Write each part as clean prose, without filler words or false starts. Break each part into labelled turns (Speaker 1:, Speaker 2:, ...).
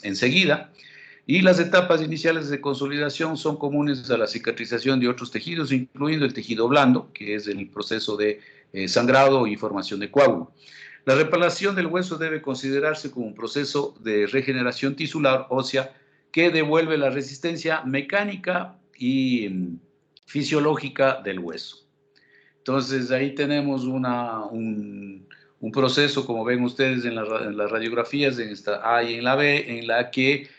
Speaker 1: enseguida. Y las etapas iniciales de consolidación son comunes a la cicatrización de otros tejidos, incluyendo el tejido blando, que es el proceso de sangrado y formación de coágulo. La reparación del hueso debe considerarse como un proceso de regeneración tisular ósea que devuelve la resistencia mecánica y fisiológica del hueso. Entonces, ahí tenemos un proceso, como ven ustedes en las radiografías, en esta A y en la B, en la que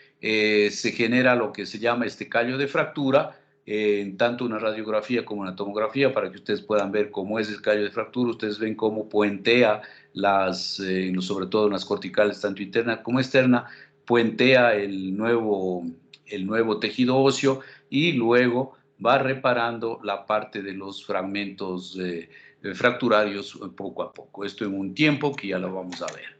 Speaker 1: se genera lo que se llama este callo de fractura, en tanto una radiografía como una tomografía, para que ustedes puedan ver cómo es el callo de fractura. Ustedes ven cómo puentea sobre todo en las corticales, tanto interna como externa, puentea el nuevo tejido óseo y luego va reparando la parte de los fragmentos fracturarios poco a poco. Esto en un tiempo que ya lo vamos a ver.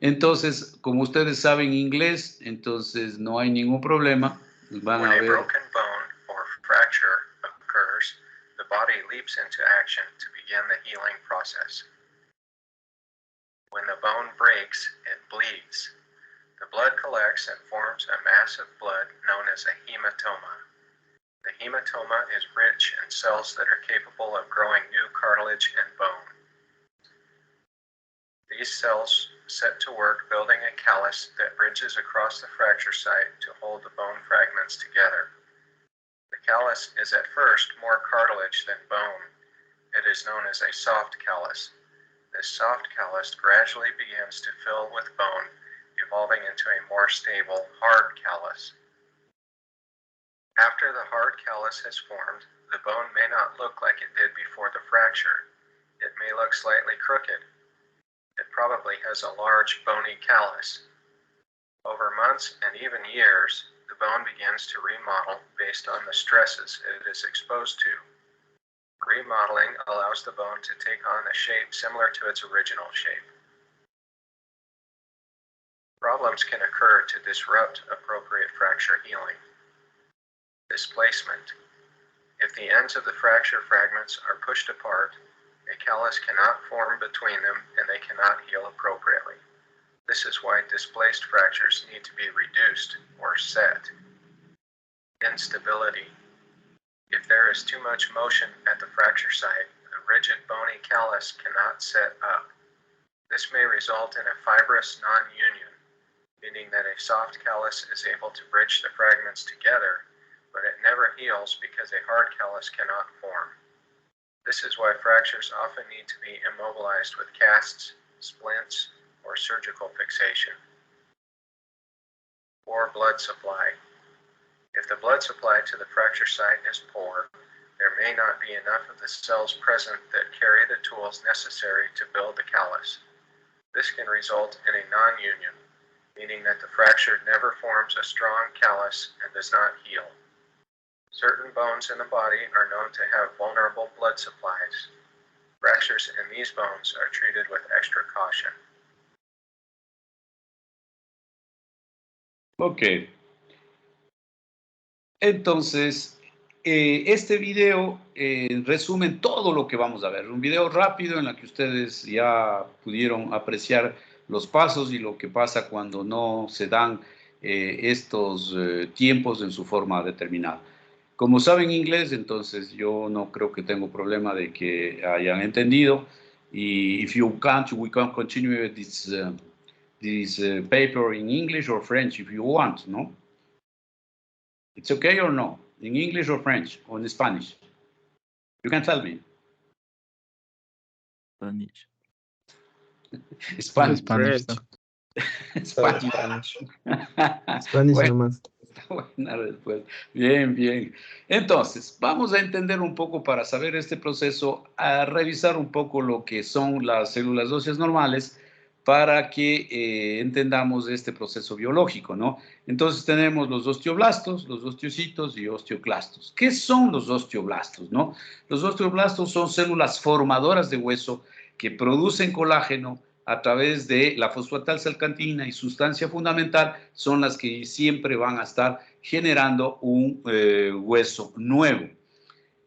Speaker 1: Entonces, como ustedes saben inglés, entonces no hay ningún problema. Van a ver.
Speaker 2: When a broken bone or fracture occurs, the body leaps into action to begin the healing process. When the bone breaks, it bleeds. The blood collects and forms a mass of blood known as a hematoma. The hematoma is rich in cells that are capable of growing new cartilage and bone. These cells set to work building a callus that bridges across the fracture site to hold the bone fragments together. The callus is at first more cartilage than bone. It is known as a soft callus. This soft callus gradually begins to fill with bone, evolving into a more stable, hard callus. After the hard callus has formed, the bone may not look like it did before the fracture. It may look slightly crooked. It probably has a large bony callus. Over months and even years, the bone begins to remodel based on the stresses it is exposed to. Remodeling allows the bone to take on a shape similar to its original shape. Problems can occur to disrupt appropriate fracture healing. Displacement. If the ends of the fracture fragments are pushed apart, a callus cannot form between them and they cannot heal appropriately. This is why displaced fractures need to be reduced or set. Instability. If there is too much motion at the fracture site, the rigid bony callus cannot set up. This may result in a fibrous non-union, meaning that a soft callus is able to bridge the fragments together, but it never heals because a hard callus cannot form. This is why fractures often need to be immobilized with casts, splints, or surgical fixation. Poor blood supply. If the blood supply to the fracture site is poor, there may not be enough of the cells present that carry the tools necessary to build the callus. This can result in a non-union, meaning that the fracture never forms a strong callus and does not heal. Certain bones in the body are known to have vulnerable blood supplies. Fractures in these bones are treated with extra caution.
Speaker 1: Ok. Entonces, este video resume todo lo que vamos a ver. Un video rápido en el que ustedes ya pudieron apreciar los pasos y lo que pasa cuando no se dan estos tiempos en su forma determinada. Como saben inglés, entonces yo no creo que tengo problema de que hayan entendido. Y if you can't, we can continue this paper in English or French if you want, no? It's okay or no? In English or French or in Spanish? You can tell me.
Speaker 3: Spanish.
Speaker 1: Spanish.
Speaker 4: Spanish.
Speaker 1: Spanish.
Speaker 4: Spanish
Speaker 1: Bueno,
Speaker 4: nomás.
Speaker 1: buena respuesta. Bien, bien. Entonces, vamos a entender un poco para saber este proceso, a revisar un poco lo que son las células óseas normales para que entendamos este proceso biológico, ¿no? Entonces tenemos los osteoblastos, los osteocitos y osteoclastos. ¿Qué son los osteoblastos, no? Los osteoblastos son células formadoras de hueso que producen colágeno a través de la fosfatalsalcantina y sustancia fundamental, son las que siempre van a estar generando un hueso nuevo.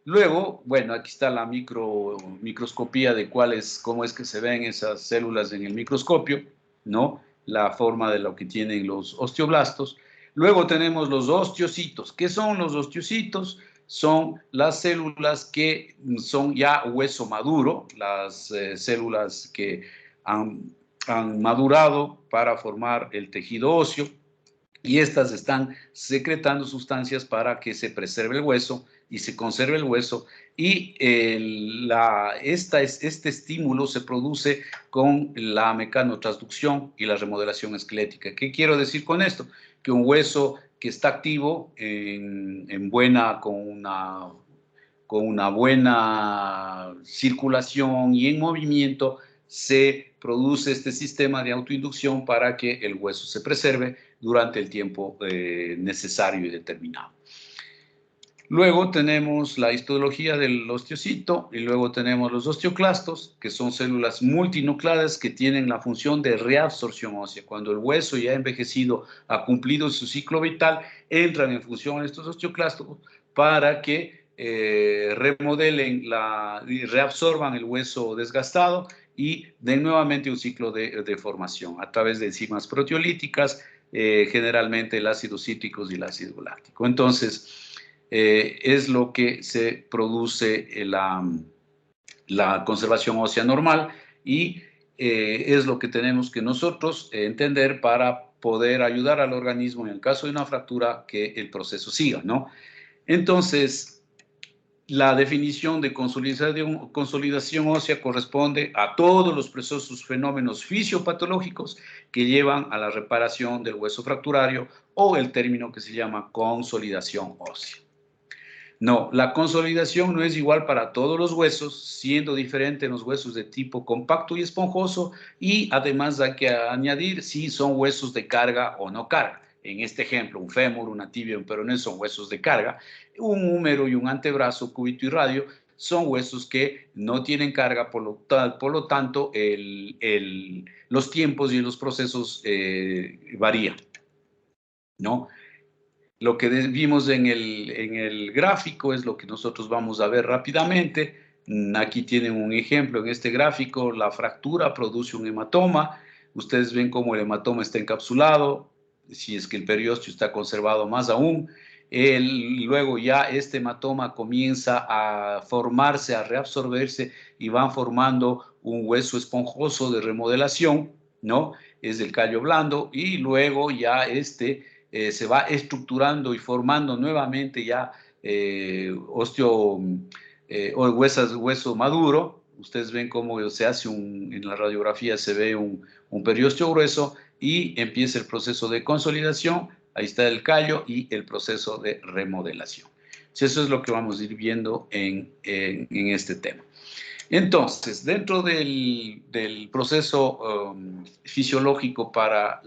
Speaker 1: Luego, bueno, aquí está la microscopía de cómo es que se ven esas células en el microscopio, ¿no? la forma de lo que tienen los osteoblastos. Luego tenemos los osteocitos. ¿Qué son los osteocitos? Son las células que son ya hueso maduro, las células que han madurado para formar el tejido óseo, y estas están secretando sustancias para que se preserve el hueso y se conserve el hueso, y este estímulo se produce con la mecanotransducción y la remodelación esquelética. ¿Qué quiero decir con esto? Que un hueso que está activo con una buena circulación y en movimiento, se produce este sistema de autoinducción para que el hueso se preserve durante el tiempo necesario y determinado. Luego tenemos la histología del osteocito y luego tenemos los osteoclastos, que son células multinucleadas que tienen la función de reabsorción ósea. Cuando el hueso ya envejecido ha cumplido su ciclo vital, entran en función estos osteoclastos para que remodelen y reabsorban el hueso desgastado y den nuevamente un ciclo de formación a través de enzimas proteolíticas, generalmente el ácido cítrico y el ácido láctico. Entonces, es lo que se produce la conservación ósea normal, y es lo que tenemos que nosotros entender para poder ayudar al organismo en el caso de una fractura que el proceso siga, ¿no? Entonces, la definición de consolidación ósea corresponde a todos los procesos, fenómenos fisiopatológicos que llevan a la reparación del hueso fracturario, o el término que se llama consolidación ósea. No, la consolidación no es igual para todos los huesos, siendo diferente en los huesos de tipo compacto y esponjoso, y además hay que añadir si son huesos de carga o no carga. En este ejemplo, un fémur, una tibia y un peroné son huesos de carga. Un húmero y un antebrazo, cúbito y radio, son huesos que no tienen carga, por lo tanto, los tiempos y los procesos varían, ¿no? Lo que vimos en el gráfico es lo que nosotros vamos a ver rápidamente. Aquí tienen un ejemplo en este gráfico. La fractura produce un hematoma. Ustedes ven cómo el hematoma está encapsulado, si es que el periósteo está conservado más aún. Luego ya este hematoma comienza a formarse, a reabsorberse, y van formando un hueso esponjoso de remodelación, ¿no? Es el callo blando, y luego ya se va estructurando y formando nuevamente ya hueso maduro. Ustedes ven cómo se hace en la radiografía se ve un periósteo grueso, y empieza el proceso de consolidación. Ahí está el callo y el proceso de remodelación. Entonces, eso es lo que vamos a ir viendo en este tema. Entonces, dentro del proceso fisiológico para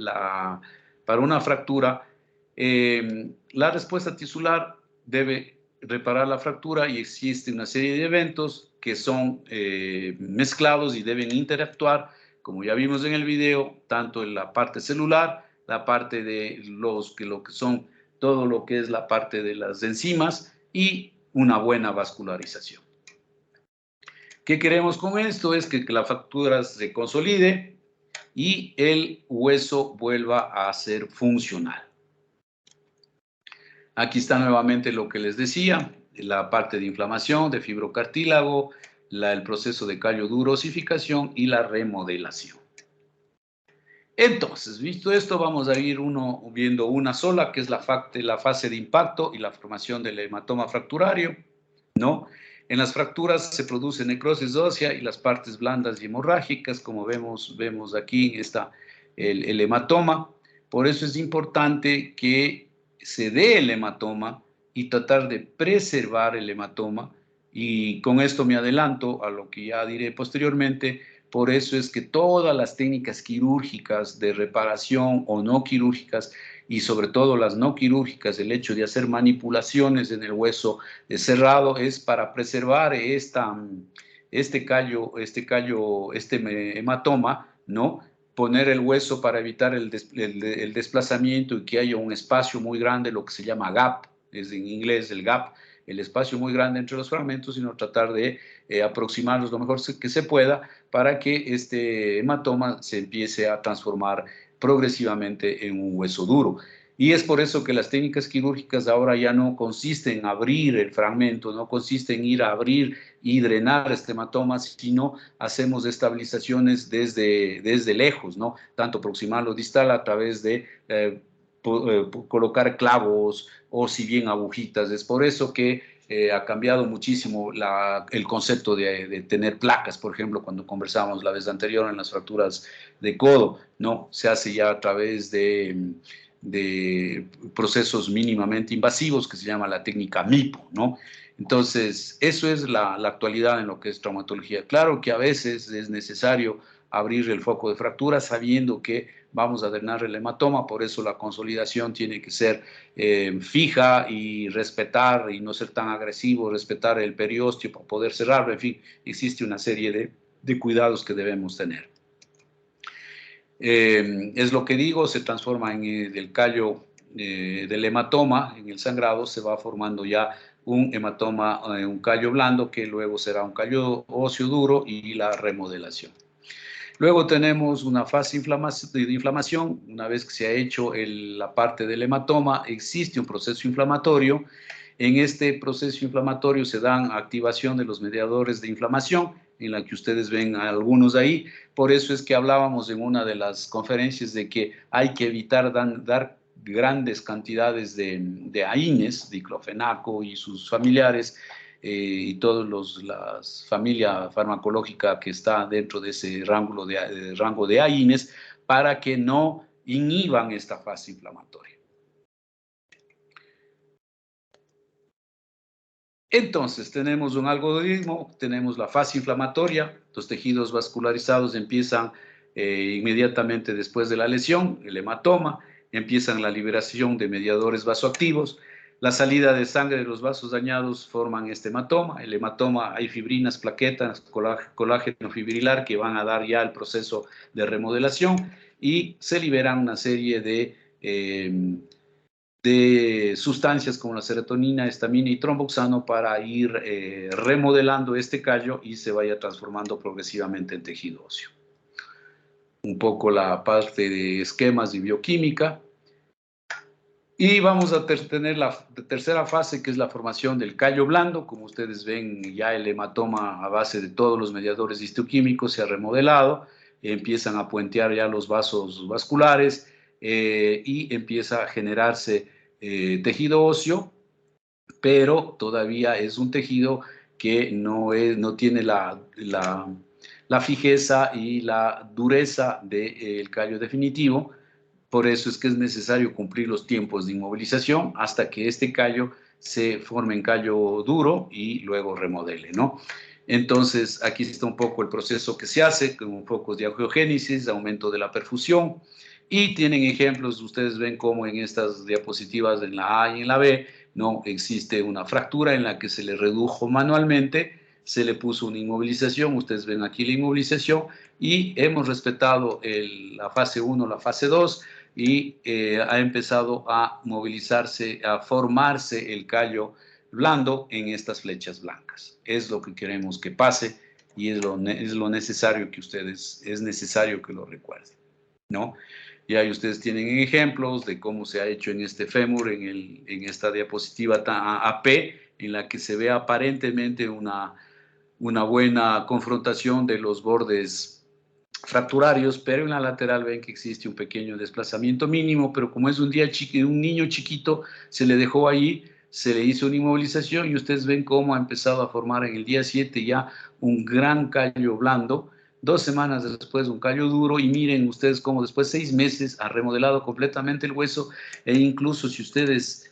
Speaker 1: una fractura, la respuesta tisular debe reparar la fractura, y existe una serie de eventos que son mezclados y deben interactuar, como ya vimos en el video, tanto en la parte celular, la parte de lo que son todo lo que es la parte de las enzimas, y una buena vascularización. ¿Qué queremos con esto? Es que la fractura se consolide y el hueso vuelva a ser funcional. Aquí está nuevamente lo que les decía, la parte de inflamación, de fibrocartílago, el proceso de callo duro, osificación y la remodelación. Entonces, visto esto, vamos a ir viendo una sola, que es la fase de impacto y la formación del hematoma fracturario, ¿no? En las fracturas se produce necrosis ósea y las partes blandas y hemorrágicas, como vemos aquí está el hematoma. Por eso es importante que se dé el hematoma y tratar de preservar el hematoma, y con esto me adelanto a lo que ya diré posteriormente. Por eso es que todas las técnicas quirúrgicas de reparación o no quirúrgicas, y sobre todo las no quirúrgicas, el hecho de hacer manipulaciones en el hueso cerrado, es para preservar este hematoma, ¿no? Poner el hueso para evitar el desplazamiento y que haya un espacio muy grande, lo que se llama gap, es en inglés el gap, el espacio muy grande entre los fragmentos, sino tratar de aproximarlos lo mejor que se pueda para que este hematoma se empiece a transformar progresivamente en un hueso duro. Y es por eso que las técnicas quirúrgicas ahora ya no consisten en abrir el fragmento, no consiste en ir a abrir y drenar este hematoma, sino hacemos estabilizaciones desde lejos, ¿no? Tanto proximal o distal a través de colocar clavos o si bien agujitas. Es por eso que ha cambiado muchísimo el concepto de tener placas, por ejemplo, cuando conversamos la vez anterior en las fracturas de codo, ¿no? Se hace ya a través de procesos mínimamente invasivos que se llama la técnica MIPO, ¿no? Entonces, eso es la actualidad en lo que es traumatología. Claro que a veces es necesario abrir el foco de fractura sabiendo que vamos a drenar el hematoma, por eso la consolidación tiene que ser fija y respetar y no ser tan agresivo, respetar el periósteo para poder cerrarlo, en fin, existe una serie de cuidados que debemos tener. Es lo que digo, se transforma en el callo del hematoma, en el sangrado, se va formando ya un hematoma, un callo blando, que luego será un callo óseo duro y la remodelación. Luego tenemos una fase de inflamación. Una vez que se ha hecho la parte del hematoma, existe un proceso inflamatorio. En este proceso inflamatorio se dan activación de los mediadores de inflamación, en la que ustedes ven a algunos ahí. Por eso es que hablábamos en una de las conferencias de que hay que evitar dar grandes cantidades de AINES, diclofenaco y sus familiares, y toda la familia farmacológica que está dentro de ese rango de AINES, para que no inhiban esta fase inflamatoria. Entonces, tenemos un algoritmo, tenemos la fase inflamatoria, los tejidos vascularizados empiezan inmediatamente después de la lesión, el hematoma, empiezan la liberación de mediadores vasoactivos, la salida de sangre de los vasos dañados forman este hematoma. El hematoma, hay fibrinas, plaquetas, colágeno fibrilar que van a dar ya el proceso de remodelación y se liberan una serie de sustancias como la serotonina, estamina y tromboxano para ir remodelando este callo y se vaya transformando progresivamente en tejido óseo. Un poco la parte de esquemas y bioquímica. Y vamos a tener la tercera fase, que es la formación del callo blando. Como ustedes ven, ya el hematoma a base de todos los mediadores histoquímicos se ha remodelado, empiezan a puentear ya los vasos vasculares y empieza a generarse tejido óseo, pero todavía es un tejido que no tiene la fijeza y la dureza del callo definitivo. Por eso es que es necesario cumplir los tiempos de inmovilización hasta que este callo se forme en callo duro y luego remodele, ¿no? Entonces, aquí está un poco el proceso que se hace, con focos de angiogénesis, aumento de la perfusión, y tienen ejemplos, ustedes ven cómo en estas diapositivas, en la A y en la B, no existe una fractura en la que se le redujo manualmente, se le puso una inmovilización, ustedes ven aquí la inmovilización, y hemos respetado la fase 1, la fase 2, y ha empezado a movilizarse, a formarse el callo blando en estas flechas blancas. Es lo que queremos que pase y es lo necesario que es necesario que lo recuerden, ¿no? Y ahí ustedes tienen ejemplos de cómo se ha hecho en este fémur, en esta diapositiva AP, en la que se ve aparentemente una buena confrontación de los bordes fracturarios, pero en la lateral ven que existe un pequeño desplazamiento mínimo, pero como es un niño chiquito, se le dejó ahí, se le hizo una inmovilización y ustedes ven cómo ha empezado a formar en el día 7 ya un gran callo blando, 2 semanas después un callo duro, y miren ustedes cómo después de 6 meses ha remodelado completamente el hueso, e incluso si ustedes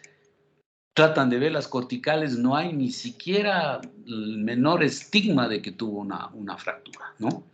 Speaker 1: tratan de ver las corticales, no hay ni siquiera el menor estigma de que tuvo una fractura, ¿no?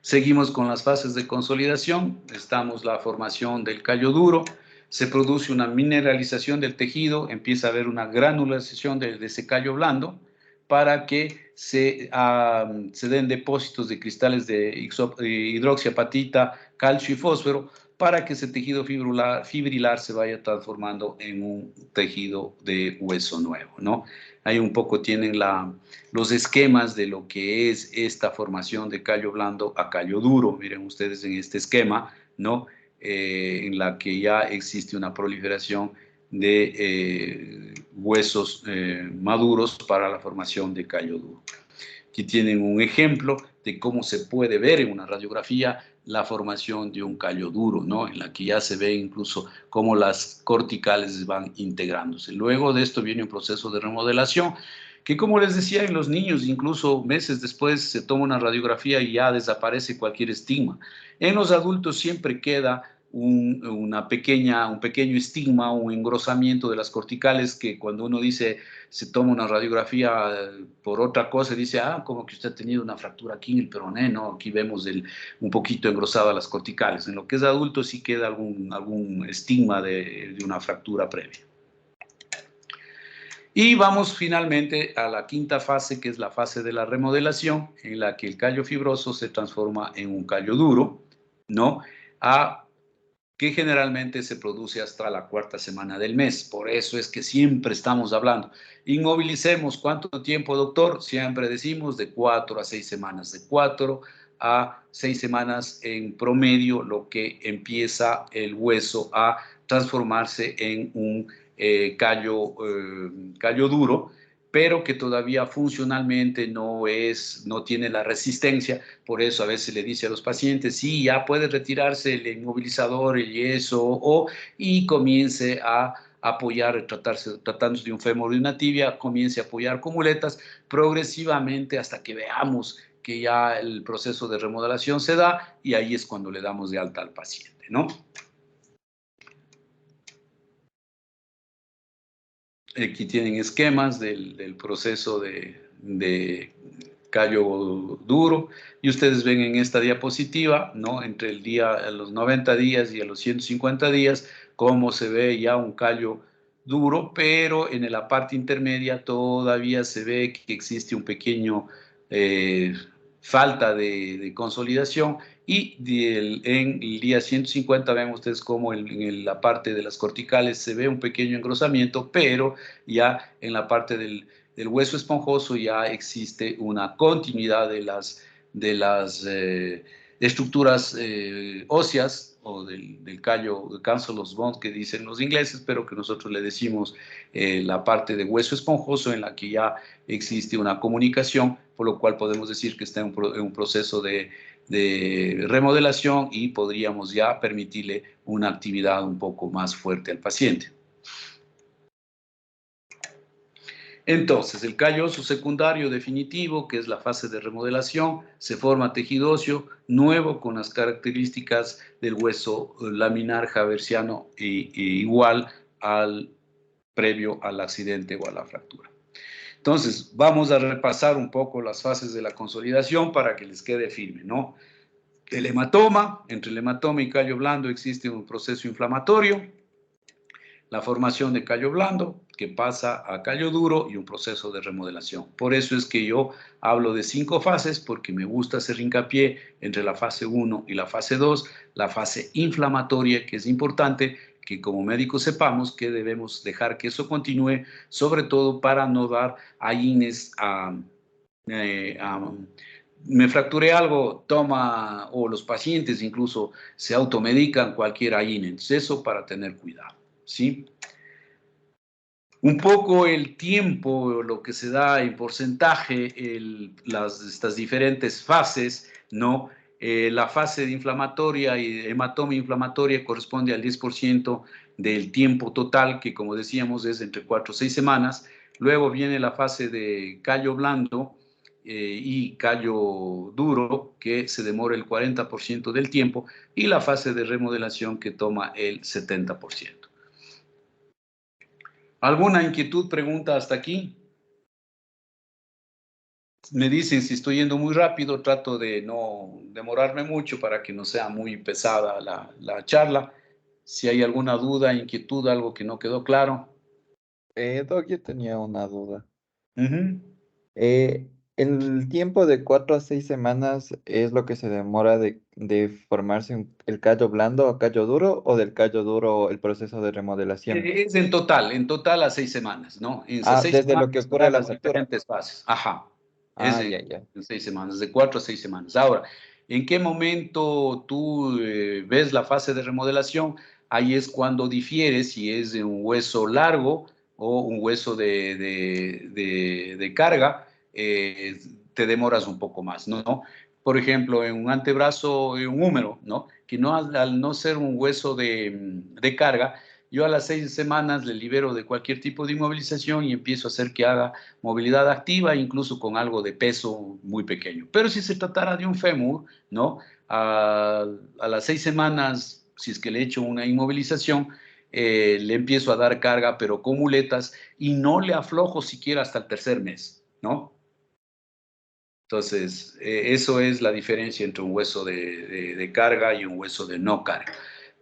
Speaker 1: Seguimos con las fases de consolidación. Estamos la formación del callo duro, se produce una mineralización del tejido, empieza a haber una granularización de ese callo blando para que se den depósitos de cristales de hidroxiapatita, calcio y fósforo para que ese tejido fibrilar se vaya transformando en un tejido de hueso nuevo, ¿no? Ahí un poco tienen los esquemas de lo que es esta formación de callo blando a callo duro. Miren ustedes en este esquema, ¿no? En la que ya existe una proliferación de huesos maduros para la formación de callo duro. Aquí tienen un ejemplo de cómo se puede ver en una radiografía la formación de un callo duro, ¿no? En la que ya se ve incluso cómo las corticales van integrándose. Luego de esto viene un proceso de remodelación que, como les decía, en los niños incluso meses después se toma una radiografía y ya desaparece cualquier estigma. En los adultos siempre queda un pequeño estigma, un engrosamiento de las corticales que cuando uno dice, se toma una radiografía por otra cosa, dice, como que usted ha tenido una fractura aquí en el peroné, ¿no? Aquí vemos un poquito engrosadas las corticales. En lo que es adulto sí queda algún estigma de una fractura previa. Y vamos finalmente a la quinta fase, que es la fase de la remodelación, en la que el callo fibroso se transforma en un callo duro, ¿no? Que generalmente se produce hasta la cuarta semana del mes. Por eso es que siempre estamos hablando. Inmovilicemos. ¿Cuánto tiempo, doctor? Siempre decimos de 4 a 6 semanas. De 4 a 6 semanas en promedio, lo que empieza el hueso a transformarse en un callo duro, pero que todavía funcionalmente no tiene la resistencia. Por eso a veces le dice a los pacientes, sí, ya puede retirarse el inmovilizador, el yeso, y comience a apoyar, tratándose de un fémur y una tibia, comience a apoyar con muletas progresivamente hasta que veamos que ya el proceso de remodelación se da, y ahí es cuando le damos de alta al paciente, ¿no? Aquí tienen esquemas del proceso de callo duro, y ustedes ven en esta diapositiva, ¿no? Entre a los 90 días y a los 150 días, cómo se ve ya un callo duro, pero en la parte intermedia todavía se ve que existe un pequeño falta de consolidación, y en el día 150 ven ustedes cómo en la parte de las corticales se ve un pequeño engrosamiento, pero ya en la parte del hueso esponjoso ya existe una continuidad de las estructuras óseas, o del callo, cancellous bone que dicen los ingleses, pero que nosotros le decimos la parte de hueso esponjoso, en la que ya existe una comunicación, por lo cual podemos decir que está en un proceso de remodelación, y podríamos ya permitirle una actividad un poco más fuerte al paciente. Entonces, el callo óseo secundario definitivo, que es la fase de remodelación, se forma tejido óseo nuevo con las características del hueso laminar haversiano igual al previo al accidente o a la fractura. Entonces, vamos a repasar un poco las fases de la consolidación para que les quede firme, ¿no? El hematoma, entre el hematoma y callo blando existe un proceso inflamatorio, la formación de callo blando, que pasa a callo duro, y un proceso de remodelación. Por eso es que yo hablo de 5 fases, porque me gusta hacer hincapié entre la fase 1 y la fase 2, la fase inflamatoria, que es importante que como médicos sepamos que debemos dejar que eso continúe, sobre todo para no dar ahines me fracturé algo, toma, o los pacientes incluso se automedican cualquier ahine. Entonces, eso para tener cuidado, ¿sí? Un poco el tiempo, lo que se da en porcentaje, estas diferentes fases, ¿no? La fase de inflamatoria y hematoma inflamatoria corresponde al 10% del tiempo total, que como decíamos es entre 4 o 6 semanas. Luego viene la fase de callo blando y callo duro, que se demora el 40% del tiempo, y la fase de remodelación, que toma el 70%. ¿Alguna inquietud, pregunta hasta aquí? Me dicen si estoy yendo muy rápido, trato de no demorarme mucho para que no sea muy pesada la charla. Si hay alguna duda, inquietud, algo que no quedó claro.
Speaker 3: Doc, yo tenía una duda.
Speaker 1: Ujú.
Speaker 3: El tiempo de 4 a 6 semanas es lo que se demora de formarse el callo blando o callo duro, o del callo duro el proceso de remodelación.
Speaker 1: Es en total a 6 semanas, ¿no? En esas
Speaker 3: Ah,
Speaker 1: seis
Speaker 3: desde lo que
Speaker 1: semanas se
Speaker 3: ocurre
Speaker 1: dan
Speaker 3: la
Speaker 1: las
Speaker 3: fractura.
Speaker 1: diferentes fases. Ajá, es
Speaker 3: Ah, ya, ya.
Speaker 1: en 6 semanas, de 4 a 6 semanas. Ahora, ¿en qué momento tú ves la fase de remodelación? Ahí es cuando difiere si es de un hueso largo o un hueso de carga, te demoras un poco más, ¿no? Por ejemplo, en un antebrazo, en un húmero, ¿no? Que no, al no ser un hueso de carga, yo a las 6 semanas le libero de cualquier tipo de inmovilización y empiezo a hacer que haga movilidad activa, incluso con algo de peso muy pequeño. Pero si se tratara de un fémur, ¿no? A las 6 semanas, si es que le echo una inmovilización, le empiezo a dar carga, pero con muletas, y no le aflojo siquiera hasta el tercer mes, ¿no? Entonces, eso es la diferencia entre un hueso de carga y un hueso de no carga.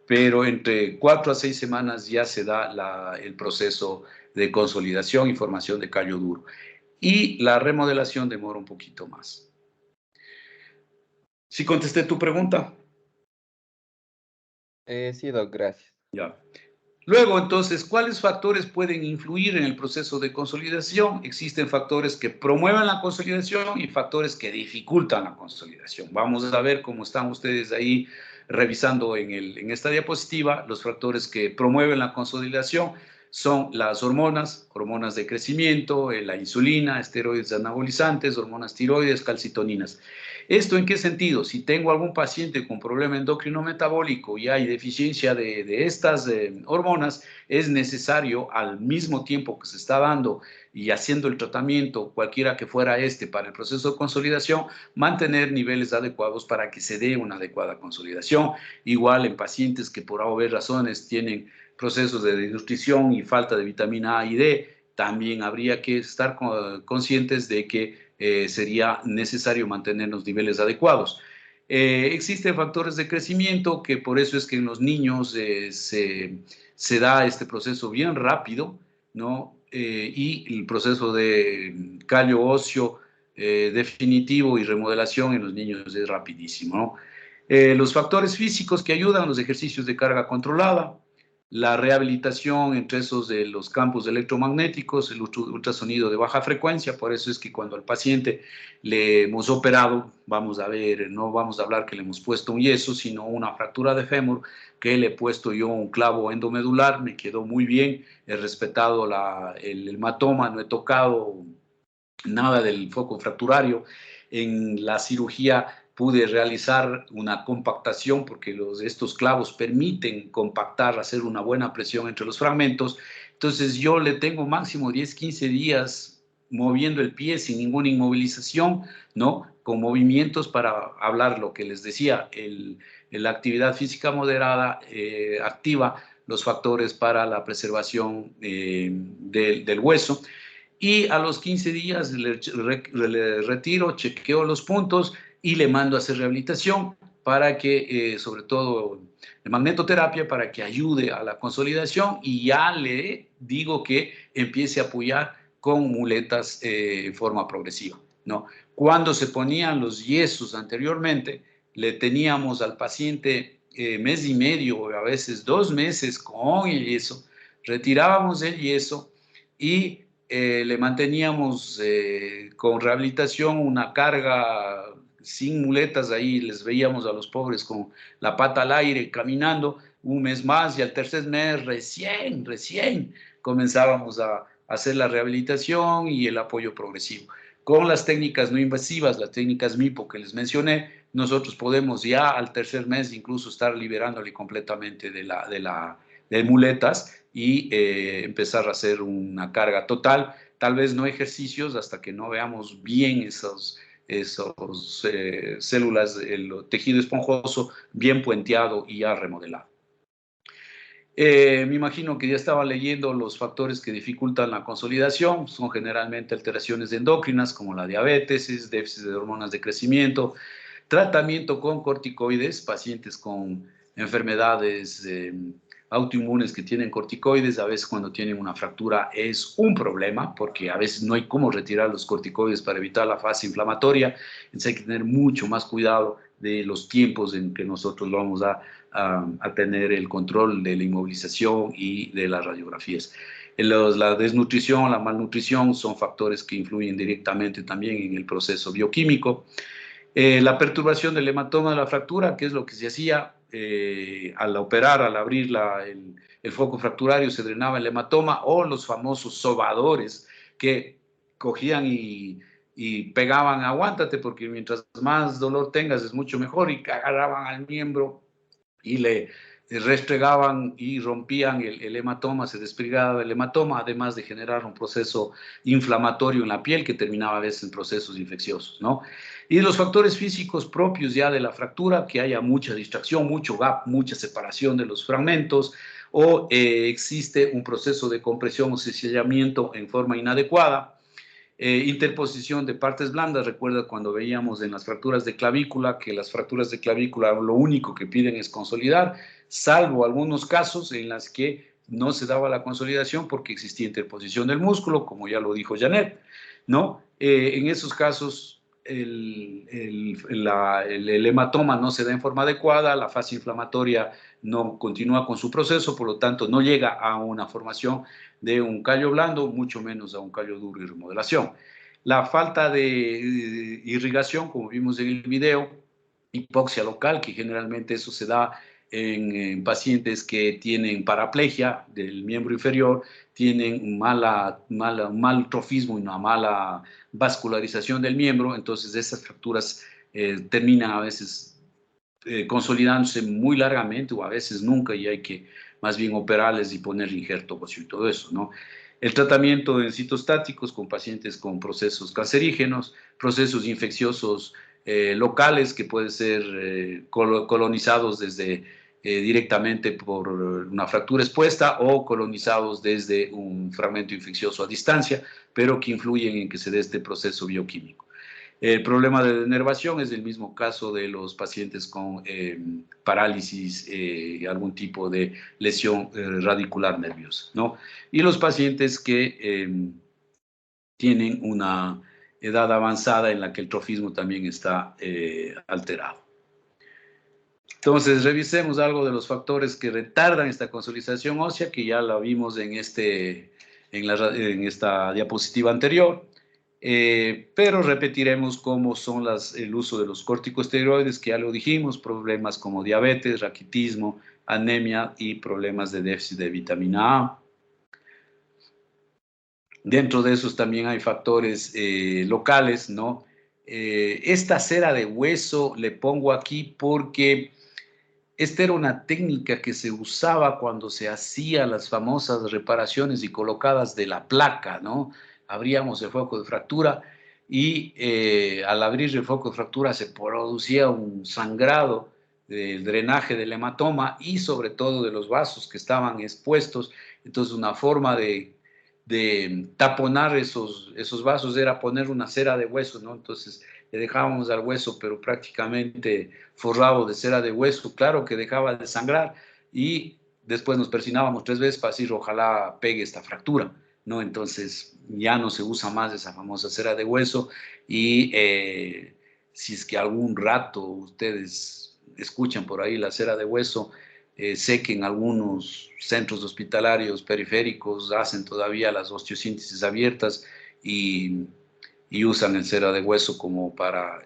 Speaker 1: Pero entre 4 a 6 semanas ya se da el proceso de consolidación y formación de callo duro. Y la remodelación demora un poquito más. ¿Sí contesté tu pregunta?
Speaker 3: Sí, Doc, gracias.
Speaker 1: Ya. Luego, entonces, ¿cuáles factores pueden influir en el proceso de consolidación? Existen factores que promueven la consolidación y factores que dificultan la consolidación. Vamos a ver cómo están ustedes ahí revisando en esta diapositiva. Los factores que promueven la consolidación son las hormonas de crecimiento, la insulina, esteroides anabolizantes, hormonas tiroides, calcitoninas. ¿Esto en qué sentido? Si tengo algún paciente con problema endocrino metabólico y hay deficiencia de estas hormonas, es necesario al mismo tiempo que se está dando y haciendo el tratamiento, cualquiera que fuera para el proceso de consolidación, mantener niveles adecuados para que se dé una adecuada consolidación. Igual en pacientes que por haber razones tienen procesos de desnutrición y falta de vitamina A y D, también habría que estar conscientes de que sería necesario mantener los niveles adecuados. Existen factores de crecimiento que por eso es que en los niños se da este proceso bien rápido, ¿no? Y el proceso de callo óseo definitivo y remodelación en los niños es rapidísimo, ¿no? Los factores físicos que ayudan, los ejercicios de carga controlada, la rehabilitación entre esos de los campos electromagnéticos, el ultrasonido de baja frecuencia. Por eso es que cuando al paciente le hemos operado, vamos a ver, no vamos a hablar que le hemos puesto un yeso, sino una fractura de fémur, que le he puesto yo un clavo endomedular, me quedó muy bien, he respetado el hematoma, no he tocado nada del foco fracturario. En la cirugía pude realizar una compactación porque estos clavos permiten compactar, hacer una buena presión entre los fragmentos. Entonces yo le tengo máximo 10, 15 días moviendo el pie sin ninguna inmovilización, ¿no? Con movimientos para hablar lo que les decía, la actividad física moderada, activa los factores para la preservación del hueso. Y a los 15 días le retiro, chequeo los puntos y le mando a hacer rehabilitación para que, sobre todo, de magnetoterapia, para que ayude a la consolidación, y ya le digo que empiece a apoyar con muletas en forma progresiva, ¿no? Cuando se ponían los yesos anteriormente, le teníamos al paciente mes y medio, a veces 2 meses con el yeso, retirábamos el yeso y le manteníamos con rehabilitación una carga sin muletas. Ahí les veíamos a los pobres con la pata al aire caminando un mes más, y al tercer mes recién comenzábamos a hacer la rehabilitación y el apoyo progresivo. Con las técnicas no invasivas, las técnicas MIPO que les mencioné, nosotros podemos ya al tercer mes incluso estar liberándole completamente de muletas y empezar a hacer una carga total, tal vez no ejercicios hasta que no veamos bien esos células, el tejido esponjoso bien puenteado y ya remodelado. Me imagino que ya estaba leyendo los factores que dificultan la consolidación. Son generalmente alteraciones endocrinas como la diabetes, déficit de hormonas de crecimiento, tratamiento con corticoides, pacientes con enfermedades autoinmunes que tienen corticoides, a veces cuando tienen una fractura es un problema, porque a veces no hay cómo retirar los corticoides para evitar la fase inflamatoria. Entonces hay que tener mucho más cuidado de los tiempos en que nosotros vamos a tener el control de la inmovilización y de las radiografías. La desnutrición, la malnutrición son factores que influyen directamente también en el proceso bioquímico. La perturbación del hematoma de la fractura, que es lo que se hacía al operar, al abrir el foco fracturario, se drenaba el hematoma, o los famosos sobadores que cogían y pegaban, aguántate porque mientras más dolor tengas es mucho mejor, y agarraban al miembro y le restregaban y rompían el hematoma, se despregaba el hematoma, además de generar un proceso inflamatorio en la piel que terminaba a veces en procesos infecciosos, ¿no? Y los factores físicos propios ya de la fractura, que haya mucha distracción, mucho gap, mucha separación de los fragmentos, o existe un proceso de compresión o sellamiento en forma inadecuada. Interposición de partes blandas. Recuerda cuando veíamos en las fracturas de clavícula que las fracturas de clavícula lo único que piden es consolidar, salvo algunos casos en las que no se daba la consolidación porque existía interposición del músculo, como ya lo dijo Janet, ¿no? En esos casos el hematoma no se da en forma adecuada, la fase inflamatoria no continúa con su proceso, por lo tanto no llega a una formación de un callo blando, mucho menos a un callo duro y remodelación. La falta de irrigación, como vimos en el video, hipoxia local, que generalmente eso se da en pacientes que tienen paraplegia del miembro inferior, tienen un mal trofismo y una mala vascularización del miembro, entonces esas fracturas terminan a veces consolidándose muy largamente o a veces nunca, y hay que más bien operarles y poner injerto óseo y todo eso, ¿no? El tratamiento en citostáticos con pacientes con procesos cancerígenos, procesos infecciosos locales que pueden ser colonizados desde directamente por una fractura expuesta o colonizados desde un fragmento infeccioso a distancia, pero que influyen en que se dé este proceso bioquímico. El problema de denervación es el mismo caso de los pacientes con parálisis, algún tipo de lesión radicular nerviosa, ¿no? Y los pacientes que tienen una edad avanzada en la que el trofismo también está alterado. Entonces, revisemos algo de los factores que retardan esta consolidación ósea, que ya la vimos en esta diapositiva anterior. Pero repetiremos cómo son el uso de los corticosteroides, que ya lo dijimos, problemas como diabetes, raquitismo, anemia y problemas de déficit de vitamina A. Dentro de esos también hay factores locales, ¿no? Esta cera de hueso le pongo aquí porque esta era una técnica que se usaba cuando se hacían las famosas reparaciones y colocadas de la placa, ¿no? Abríamos el foco de fractura y al abrir el foco de fractura se producía un sangrado del drenaje del hematoma y sobre todo de los vasos que estaban expuestos. Entonces una forma de taponar esos vasos era poner una cera de hueso, ¿no? Entonces le dejábamos al hueso, pero prácticamente forrado de cera de hueso, claro que dejaba de sangrar, y después nos persinábamos 3 veces para decir, ojalá pegue esta fractura, ¿no? Entonces ya no se usa más esa famosa cera de hueso, y si es que algún rato ustedes escuchan por ahí la cera de hueso, sé que en algunos centros hospitalarios periféricos hacen todavía las osteosíntesis abiertas y usan el cera de hueso como para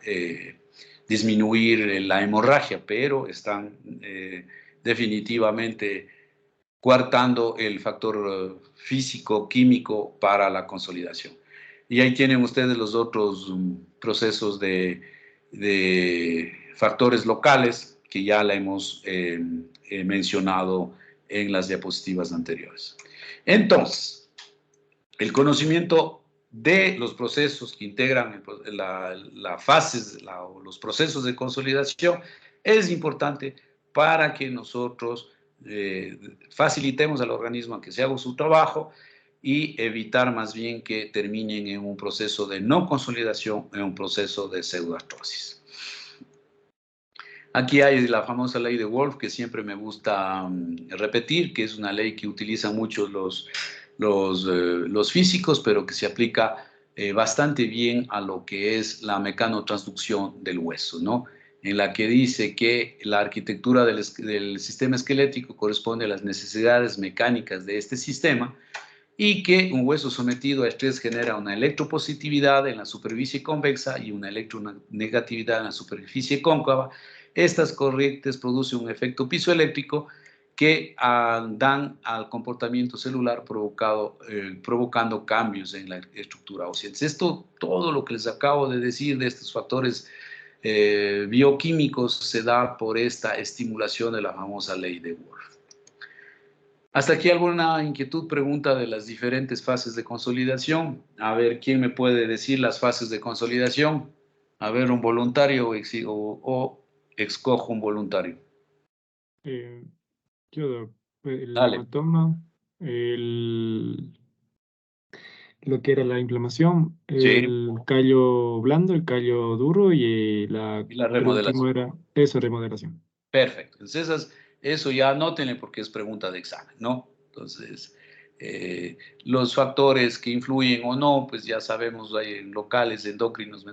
Speaker 1: disminuir la hemorragia, pero están definitivamente coartando el factor físico, químico para la consolidación. Y ahí tienen ustedes los otros procesos de factores locales que ya la hemos mencionado en las diapositivas anteriores. Entonces, el conocimiento de los procesos que integran los procesos de consolidación es importante para que nosotros facilitemos al organismo a que se haga su trabajo y evitar más bien que terminen en un proceso de no consolidación, en un proceso de pseudoartrosis. Aquí hay la famosa ley de Wolff, que siempre me gusta repetir, que es una ley que utilizan muchos los físicos, pero que se aplica bastante bien a lo que es la mecanotransducción del hueso, ¿no? En la que dice que la arquitectura del sistema esquelético corresponde a las necesidades mecánicas de este sistema, y que un hueso sometido a estrés genera una electropositividad en la superficie convexa y una electronegatividad en la superficie cóncava. Estas corrientes producen un efecto piezoeléctrico que dan al comportamiento celular provocando cambios en la estructura ósea. Esto, todo lo que les acabo de decir de estos factores bioquímicos se da por esta estimulación de la famosa ley de Wolff. ¿Hasta aquí alguna inquietud, pregunta de las diferentes fases de consolidación? A ver, ¿quién me puede decir las fases de consolidación? A ver, un voluntario o escojo un voluntario.
Speaker 4: Yo, el
Speaker 1: Dale.
Speaker 4: hematoma, lo que era la inflamación, el callo blando, el callo duro y la
Speaker 1: remodelación.
Speaker 4: era eso, remodelación.
Speaker 1: Perfecto. Entonces, eso ya anótenle porque es pregunta de examen, ¿no? Entonces, los factores que influyen o no, pues ya sabemos, hay locales, endocrinos,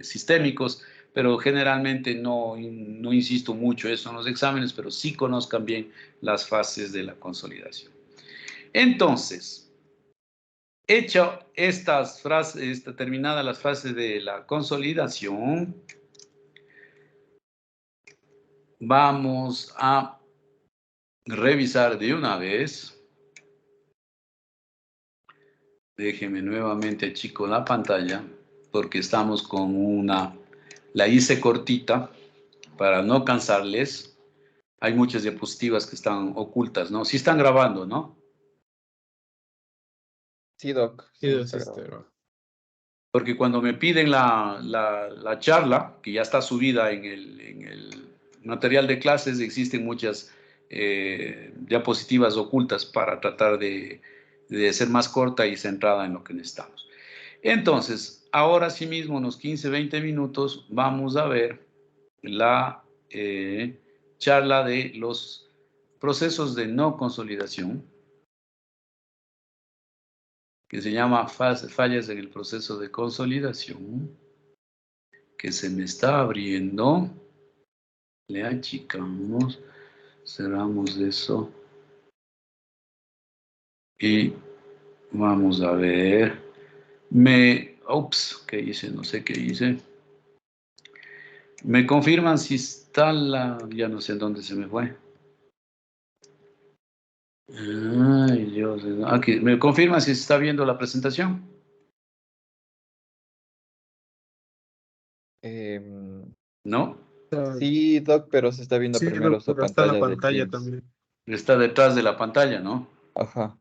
Speaker 1: sistémicos, pero generalmente no insisto mucho eso en los exámenes, pero sí conozcan bien las fases de la consolidación. Entonces, hecho estas frases, terminadas las fases de la consolidación, vamos a revisar de una vez. Déjenme nuevamente achico la pantalla porque estamos con la hice cortita para no cansarles. Hay muchas diapositivas que están ocultas, ¿no? Sí están grabando, ¿no?
Speaker 3: Sí, Doc.
Speaker 4: Sí,
Speaker 1: Porque cuando me piden la charla, que ya está subida en el material de clases, existen muchas diapositivas ocultas para tratar de ser más corta y centrada en lo que necesitamos. Entonces, ahora sí mismo, unos 15, 20 minutos, vamos a ver la charla de los procesos de no consolidación, que se llama fallas en el proceso de consolidación, que se me está abriendo. Le achicamos, cerramos eso y vamos a ver. Ups, ¿qué hice? No sé qué hice. ¿Me confirman si está ya no sé en dónde se me fue? Ay, Dios. Aquí, ¿me confirman si se está viendo la presentación? ¿No?
Speaker 3: Sí, Doc, pero se está viendo primero su pantalla de Teams.
Speaker 4: también.
Speaker 1: Está detrás de la pantalla, ¿no?
Speaker 3: Ajá.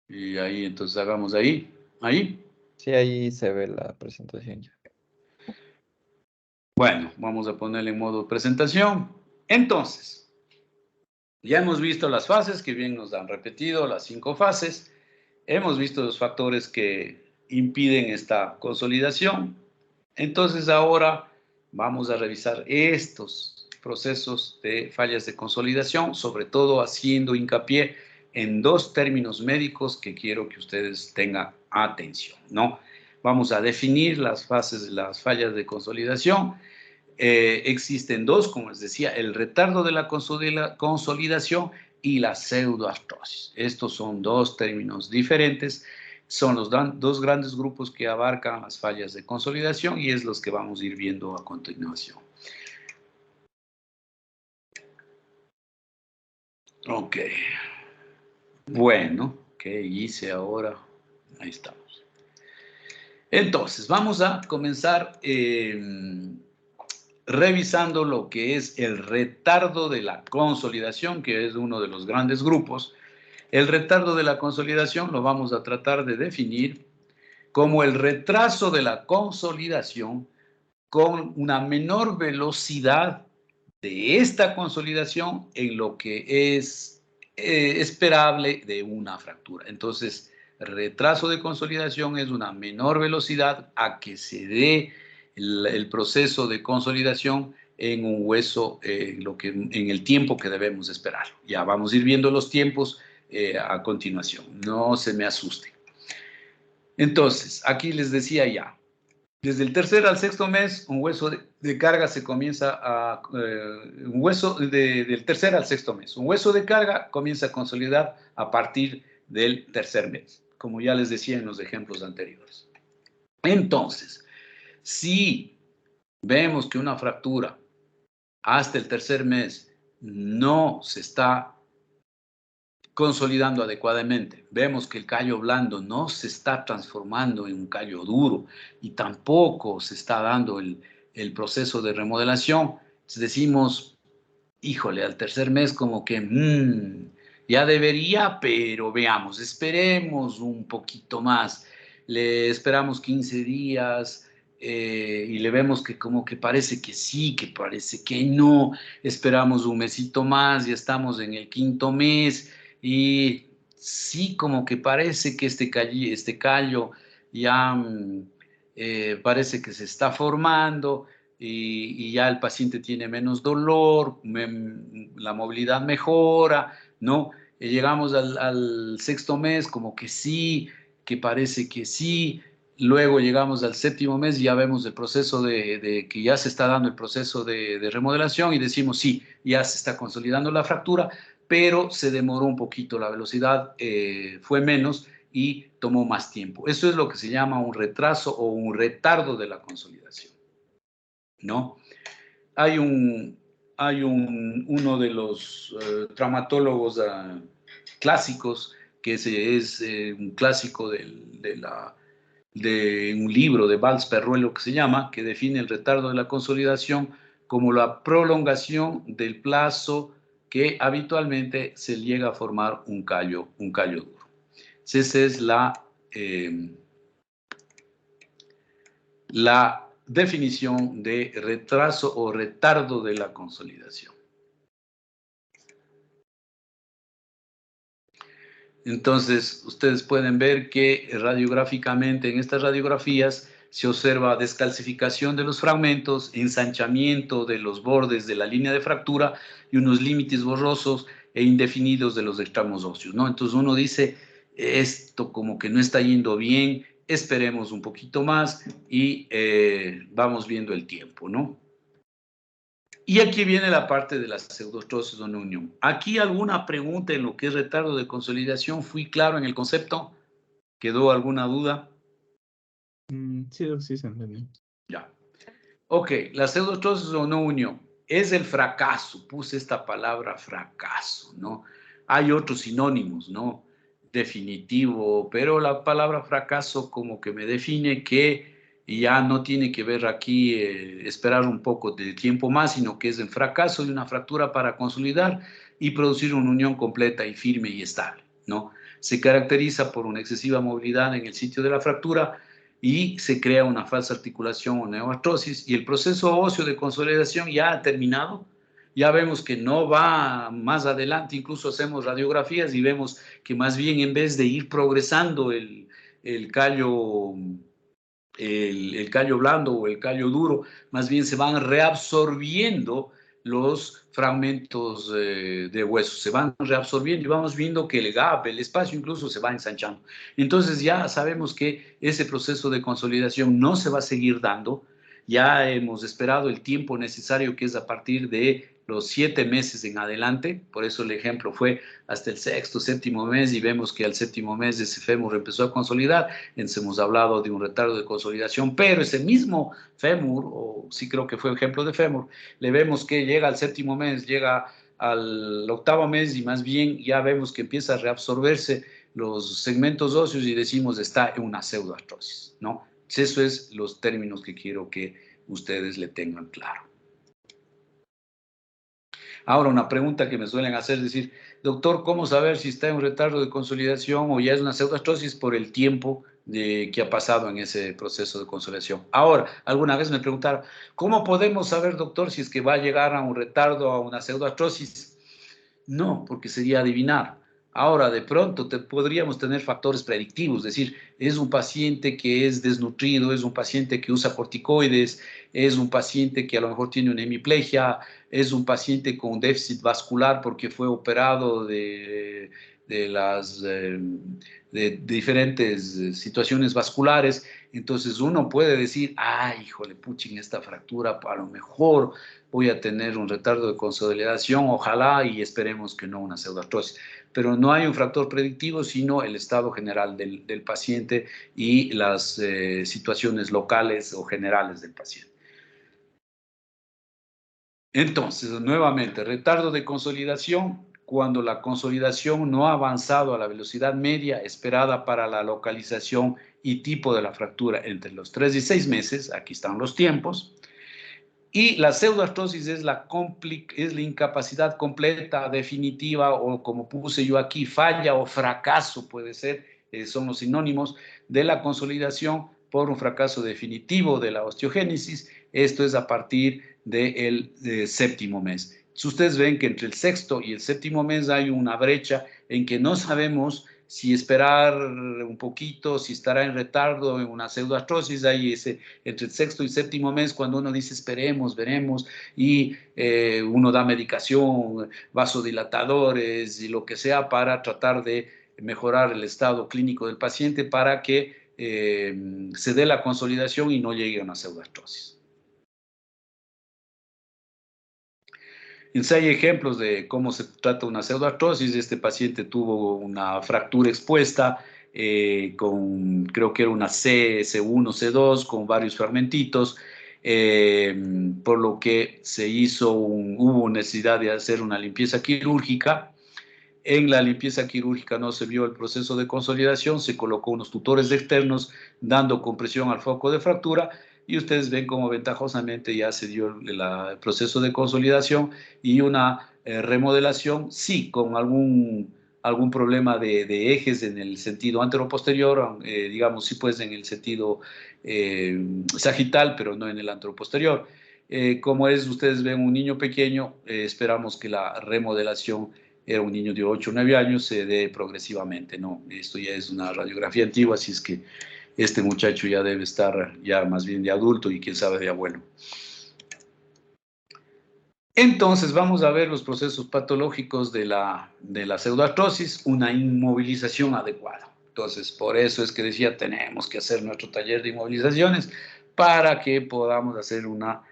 Speaker 1: Y ahí, entonces hagamos ahí. Ahí.
Speaker 3: Sí, ahí se ve la presentación ya.
Speaker 1: Bueno, vamos a ponerle en modo presentación. Entonces, ya hemos visto las fases que bien nos han repetido, las 5 fases. Hemos visto los factores que impiden esta consolidación. Entonces, ahora vamos a revisar estos procesos de fallas de consolidación, sobre todo haciendo hincapié en 2 términos médicos que quiero que ustedes tengan atención, ¿no? Vamos a definir las fases de las fallas de consolidación. Existen 2, como les decía, el retardo de la consolidación y la pseudoartrosis. Estos son 2 términos diferentes. Son los 2 grandes grupos que abarcan las fallas de consolidación y es los que vamos a ir viendo a continuación. Ok. Bueno, ¿qué hice ahora? Ahí estamos. Entonces, vamos a comenzar revisando lo que es el retardo de la consolidación, que es uno de los grandes grupos. El retardo de la consolidación lo vamos a tratar de definir como el retraso de la consolidación con una menor velocidad de esta consolidación en lo que es esperable de una fractura. Entonces, retraso de consolidación es una menor velocidad a que se dé el proceso de consolidación en un hueso en el tiempo que debemos esperar. Ya vamos a ir viendo los tiempos a continuación, no se me asusten. Entonces, aquí les decía ya, desde el tercer al sexto mes, un hueso de carga se comienza a... un hueso del tercer al sexto mes. Un hueso de carga comienza a consolidar a partir del tercer mes, como ya les decía en los ejemplos anteriores. Entonces, si vemos que una fractura hasta el tercer mes no se está consolidando adecuadamente, vemos que el callo blando no se está transformando en un callo duro y tampoco se está dando el proceso de remodelación, entonces decimos, híjole, al tercer mes como que ya debería, pero veamos, esperemos un poquito más, le esperamos 15 días y le vemos que como que parece que sí, que parece que no, esperamos un mesito más, ya estamos en el quinto mes y sí, como que parece que este callo ya parece que se está formando y ya el paciente tiene menos dolor, la movilidad mejora, ¿no? Llegamos al sexto mes como que sí, que parece que sí. Luego llegamos al séptimo mes y ya vemos el proceso de que ya se está dando el proceso de remodelación y decimos sí, ya se está consolidando la fractura, pero se demoró un poquito, la velocidad fue menos y tomó más tiempo. Eso es lo que se llama un retraso o un retardo de la consolidación, ¿no? Hay uno de los traumatólogos clásicos, que es un clásico de un libro de Valls-Perruelo que se llama, que define el retardo de la consolidación como la prolongación del plazo que habitualmente se llega a formar un callo duro. Esa es la definición de retraso o retardo de la consolidación. Entonces, ustedes pueden ver que radiográficamente en estas radiografías se observa descalcificación de los fragmentos, ensanchamiento de los bordes de la línea de fractura y unos límites borrosos e indefinidos de los extremos óseos, ¿no? Entonces uno dice, esto como que no está yendo bien, esperemos un poquito más y vamos viendo el tiempo, ¿no? Y aquí viene la parte de las pseudoartrosis o no unión. ¿Aquí alguna pregunta en lo que es retardo de consolidación? ¿Fui claro en el concepto? ¿Quedó alguna duda?
Speaker 4: Sí, se entendió.
Speaker 1: Ya. Ok, la pseudoartrosis o no unión es el fracaso. Puse esta palabra fracaso, ¿no? Hay otros sinónimos, ¿no? Definitivo, pero la palabra fracaso como que me define que ya no tiene que ver aquí esperar un poco de tiempo más, sino que es el fracaso de una fractura para consolidar y producir una unión completa y firme y estable, ¿no? Se caracteriza por una excesiva movilidad en el sitio de la fractura y se crea una falsa articulación o neoartrosis y el proceso óseo de consolidación ya ha terminado. Ya vemos que no va más adelante, incluso hacemos radiografías y vemos que más bien en vez de ir progresando el callo blando o el callo duro, más bien se van reabsorbiendo los fragmentos de hueso, se van reabsorbiendo y vamos viendo que el gap, el espacio incluso se va ensanchando. Entonces ya sabemos que ese proceso de consolidación no se va a seguir dando, ya hemos esperado el tiempo necesario que es a partir de los 7 meses en adelante, por eso el ejemplo fue hasta el sexto, séptimo mes y vemos que al séptimo mes ese fémur empezó a consolidar, entonces hemos hablado de un retardo de consolidación, pero ese mismo fémur, o sí creo que fue ejemplo de fémur, le vemos que llega al séptimo mes, llega al octavo mes y más bien ya vemos que empieza a reabsorberse los segmentos óseos y decimos está en una pseudoartrosis, ¿no? Eso es los términos que quiero que ustedes le tengan claro. Ahora, una pregunta que me suelen hacer es decir, doctor, ¿cómo saber si está en un retardo de consolidación o ya es una pseudoartrosis por el tiempo que ha pasado en ese proceso de consolidación? Ahora, alguna vez me preguntaron, ¿cómo podemos saber, doctor, si es que va a llegar a un retardo, a una pseudoartrosis? No, porque sería adivinar. Ahora, de pronto podríamos tener factores predictivos, es decir, es un paciente que es desnutrido, es un paciente que usa corticoides, es un paciente que a lo mejor tiene una hemiplegia, es un paciente con déficit vascular porque fue operado de diferentes situaciones vasculares. Entonces uno puede decir, ay, híjole, puchín, esta fractura, a lo mejor voy a tener un retardo de consolidación, ojalá, y esperemos que no una pseudoartrosis. Pero no hay un factor predictivo, sino el estado general del paciente y las situaciones locales o generales del paciente. Entonces, nuevamente, retardo de consolidación, cuando la consolidación no ha avanzado a la velocidad media esperada para la localización y tipo de la fractura entre los 3 y 6 meses, aquí están los tiempos, y la pseudoartrosis es la incapacidad completa, definitiva, o como puse yo aquí, falla o fracaso, puede ser, son los sinónimos de la consolidación por un fracaso definitivo de la osteogénesis. Esto es a partir del séptimo mes. Si ustedes ven que entre el sexto y el séptimo mes hay una brecha en que no sabemos si esperar un poquito, si estará en retardo, en una pseudoartrosis, hay ese, entre el sexto y séptimo mes, cuando uno dice esperemos, veremos, y uno da medicación, vasodilatadores y lo que sea para tratar de mejorar el estado clínico del paciente para que se dé la consolidación y no llegue a una pseudoartrosis. Hay ejemplos de cómo se trata una pseudoartrosis. Este paciente tuvo una fractura expuesta con, creo que era una C1, C2, con varios fragmentitos, por lo que hubo necesidad de hacer una limpieza quirúrgica. En la limpieza quirúrgica no se vio el proceso de consolidación, se colocó unos tutores externos dando compresión al foco de fractura, y ustedes ven cómo ventajosamente ya se dio el proceso de consolidación y una remodelación, sí, con algún problema de ejes en el sentido anteroposterior, digamos, sí, pues en el sentido sagital, pero no en el anteroposterior. Como ustedes ven un niño pequeño, esperamos que la remodelación, era un niño de 8 o 9 años, se dé progresivamente, ¿no? Esto ya es una radiografía antigua, así es que este muchacho ya debe estar ya más bien de adulto y quién sabe de abuelo. Entonces vamos a ver los procesos patológicos de la pseudoartrosis, una inmovilización adecuada. Entonces, por eso es que decía, tenemos que hacer nuestro taller de inmovilizaciones para que podamos hacer una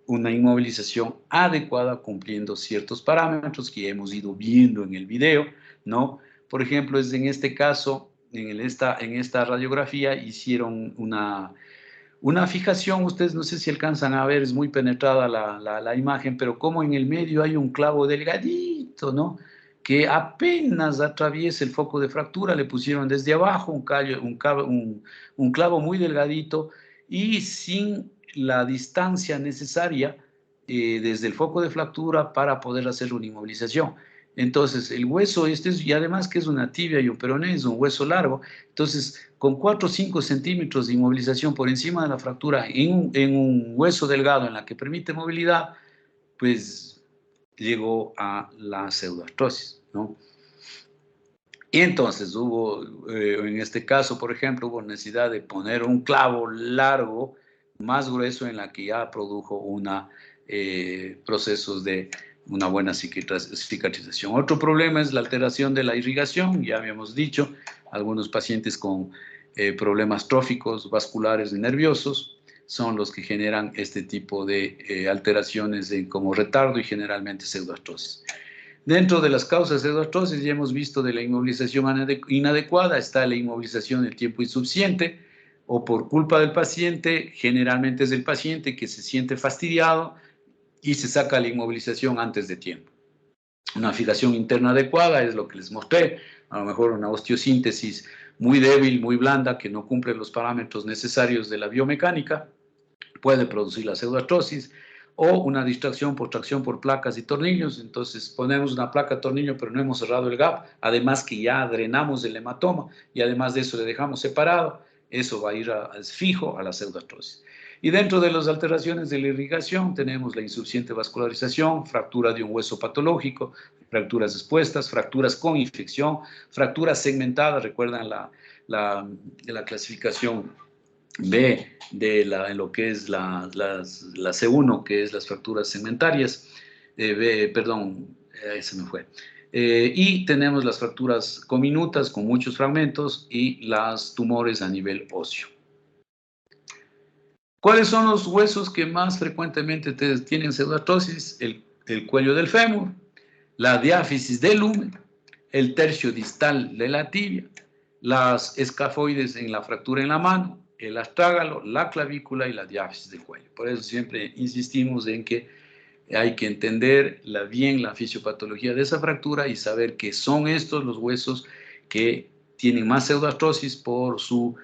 Speaker 1: inmovilización adecuada cumpliendo ciertos parámetros que hemos ido viendo en el video, ¿no? Por ejemplo, en este caso, en esta radiografía hicieron una fijación. Ustedes no sé si alcanzan a ver, es muy penetrada la imagen, pero como en el medio hay un clavo delgadito, ¿no? Que apenas atraviesa el foco de fractura, le pusieron desde abajo un clavo muy delgadito y sin la distancia necesaria desde el foco de fractura para poder hacer una inmovilización. Entonces, el hueso y además que es una tibia y un peroné, es un hueso largo. Entonces, con 4 o 5 centímetros de inmovilización por encima de la fractura en un hueso delgado en la que permite movilidad, pues llegó a la pseudoartrosis, ¿no? Y entonces en este caso, por ejemplo, hubo necesidad de poner un clavo largo, más grueso, en la que ya produjo procesos de una buena cicatrización. Otro problema es la alteración de la irrigación. Ya habíamos dicho, algunos pacientes con problemas tróficos, vasculares y nerviosos son los que generan este tipo de alteraciones como retardo y generalmente pseudoartrosis. Dentro de las causas de pseudoartrosis ya hemos visto de la inmovilización inadecuada, está la inmovilización del tiempo insuficiente o por culpa del paciente. Generalmente es el paciente que se siente fastidiado y se saca la inmovilización antes de tiempo. Una fijación interna adecuada es lo que les mostré, a lo mejor una osteosíntesis muy débil, muy blanda, que no cumple los parámetros necesarios de la biomecánica, puede producir la pseudoartrosis, o una distracción por tracción por placas y tornillos. Entonces ponemos una placa tornillo pero no hemos cerrado el gap, además que ya drenamos el hematoma y además de eso le dejamos separado, eso va a ir fijo a la pseudoartrosis. Y dentro de las alteraciones de la irrigación tenemos la insuficiente vascularización, fractura de un hueso patológico, fracturas expuestas, fracturas con infección, fracturas segmentadas, recuerdan la clasificación B de lo que es la C1, que es las fracturas segmentarias, ahí se me fue. Y tenemos las fracturas cominutas con muchos fragmentos y las tumores a nivel óseo. ¿Cuáles son los huesos que más frecuentemente tienen pseudoartrosis? El cuello del fémur, la diáfisis del húmero, el tercio distal de la tibia, las escafoides en la fractura en la mano, el astrágalo, la clavícula y la diáfisis del cuello. Por eso siempre insistimos en que hay que entender bien la fisiopatología de esa fractura y saber que son estos los huesos que tienen más pseudoartrosis por su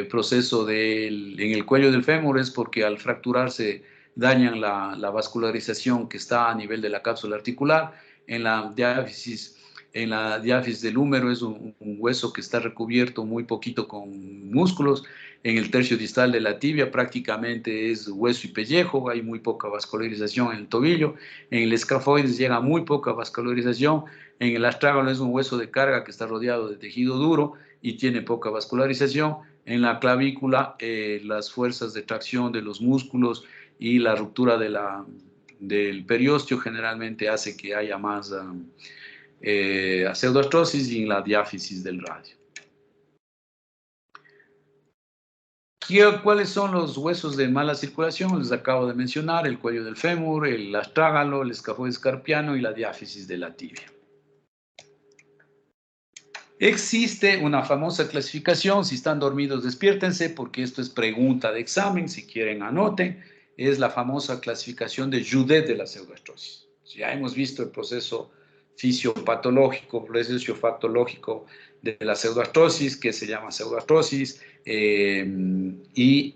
Speaker 1: proceso en el cuello del fémur, es porque al fracturarse dañan la vascularización que está a nivel de la cápsula articular. En la diáfisis del húmero es un hueso que está recubierto muy poquito con músculos. En el tercio distal de la tibia prácticamente es hueso y pellejo, hay muy poca vascularización en el tobillo. En el escafoides llega muy poca vascularización. En el astrágalo es un hueso de carga que está rodeado de tejido duro y tiene poca vascularización. En la clavícula, las fuerzas de tracción de los músculos y la ruptura del periósteo generalmente hace que haya más pseudoartrosis y en la diáfisis del radio. ¿Cuáles son los huesos de mala circulación? Les acabo de mencionar: el cuello del fémur, el astrágalo, el escafoides carpiano y la diáfisis de la tibia. Existe una famosa clasificación, si están dormidos despiértense porque esto es pregunta de examen, si quieren anoten, es la famosa clasificación de Judet de la pseudoartrosis. Ya hemos visto el proceso fisiopatológico de la pseudoartrosis, que se llama pseudoartrosis, y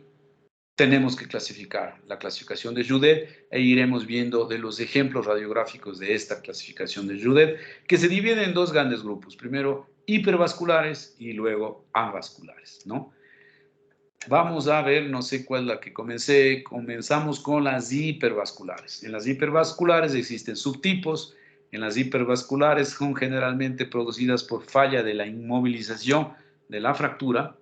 Speaker 1: tenemos que clasificar la clasificación de Judet e iremos viendo de los ejemplos radiográficos de esta clasificación de Judet, que se divide en dos grandes grupos: primero hipervasculares y luego avasculares, ¿no? Vamos a ver, no sé cuál es la que comenzamos con las hipervasculares. En las hipervasculares existen subtipos. En las hipervasculares son generalmente producidas por falla de la inmovilización de la fractura.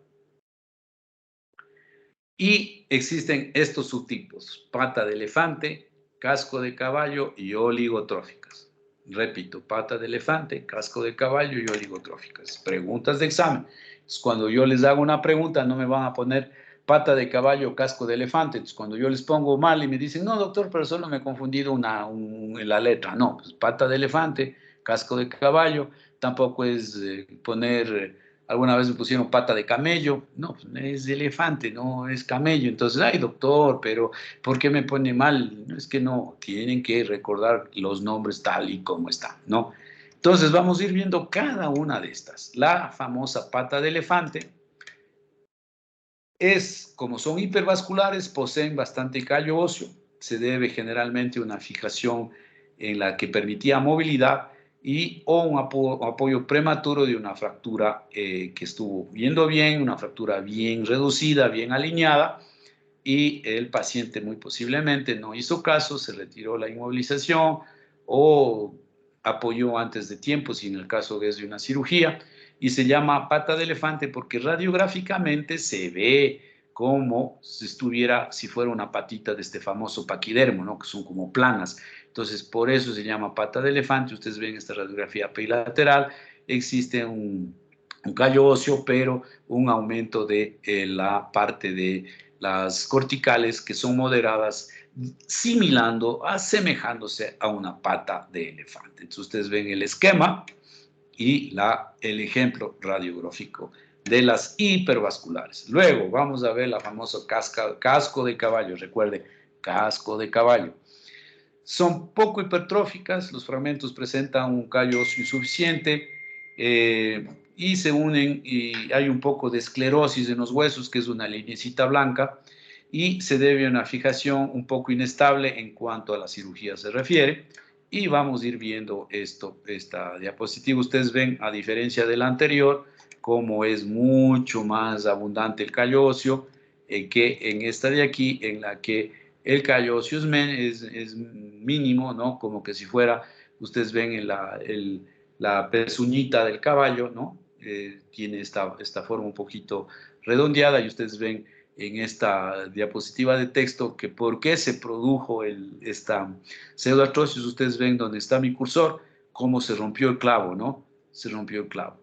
Speaker 1: Y existen estos subtipos: pata de elefante, casco de caballo y oligotróficas. Repito, pata de elefante, casco de caballo y oligotróficas. Preguntas de examen. Entonces, cuando yo les hago una pregunta, no me van a poner pata de caballo, casco de elefante. Entonces, cuando yo les pongo mal y me dicen, no, doctor, pero solo me he confundido la letra. No, pues pata de elefante, casco de caballo. Tampoco es poner... Alguna vez me pusieron pata de camello. No, es elefante, no es camello. Entonces, ay, doctor, pero ¿por qué me pone mal? No, es que no, tienen que recordar los nombres tal y como están, ¿no? Entonces, vamos a ir viendo cada una de estas. La famosa pata de elefante como son hipervasculares, poseen bastante callo óseo. Se debe generalmente a una fijación en la que permitía movilidad o un apoyo prematuro de una fractura que estuvo viendo bien, una fractura bien reducida, bien alineada, y el paciente muy posiblemente no hizo caso, se retiró la inmovilización o apoyó antes de tiempo, si en el caso es de una cirugía, y se llama pata de elefante porque radiográficamente se ve como si fuera una patita de este famoso paquidermo, ¿no? Que son como planas. Entonces, por eso se llama pata de elefante. Ustedes ven esta radiografía bilateral, existe un callo óseo, pero un aumento de la parte de las corticales que son moderadas, asemejándose a una pata de elefante. Entonces, ustedes ven el esquema y el ejemplo radiográfico de las hipervasculares. Luego vamos a ver la famosa casco de caballo. Recuerde, casco de caballo. Son poco hipertróficas, los fragmentos presentan un callo óseo insuficiente y se unen y hay un poco de esclerosis en los huesos, que es una lineecita blanca, y se debe a una fijación un poco inestable en cuanto a la cirugía se refiere. Y vamos a ir viendo esta diapositiva. Ustedes ven, a diferencia de la anterior, cómo es mucho más abundante el callo óseo que en esta de aquí, en la que el callo óseo es mínimo, ¿no? Como que si fuera, ustedes ven en la pezuñita del caballo, ¿no? Tiene esta forma un poquito redondeada y ustedes ven en esta diapositiva de texto que por qué se produjo esta pseudoartrosis. Ustedes ven donde está mi cursor, cómo se rompió el clavo, ¿no? Se rompió el clavo.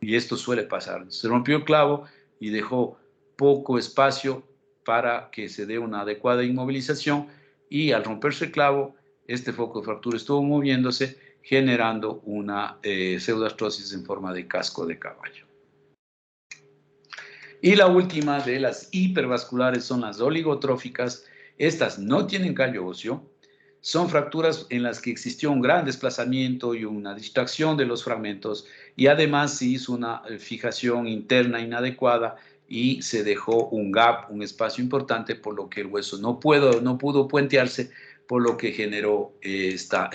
Speaker 1: Y esto suele pasar. Se rompió el clavo y dejó poco espacio para que se dé una adecuada inmovilización y al romperse el clavo, este foco de fractura estuvo moviéndose, generando una pseudoartrosis en forma de casco de caballo. Y la última de las hipervasculares son las oligotróficas. Estas no tienen callo óseo, son fracturas en las que existió un gran desplazamiento y una distracción de los fragmentos y además se hizo una fijación interna inadecuada y se dejó un gap, un espacio importante, por lo que el hueso no pudo puentearse, por lo que generó esta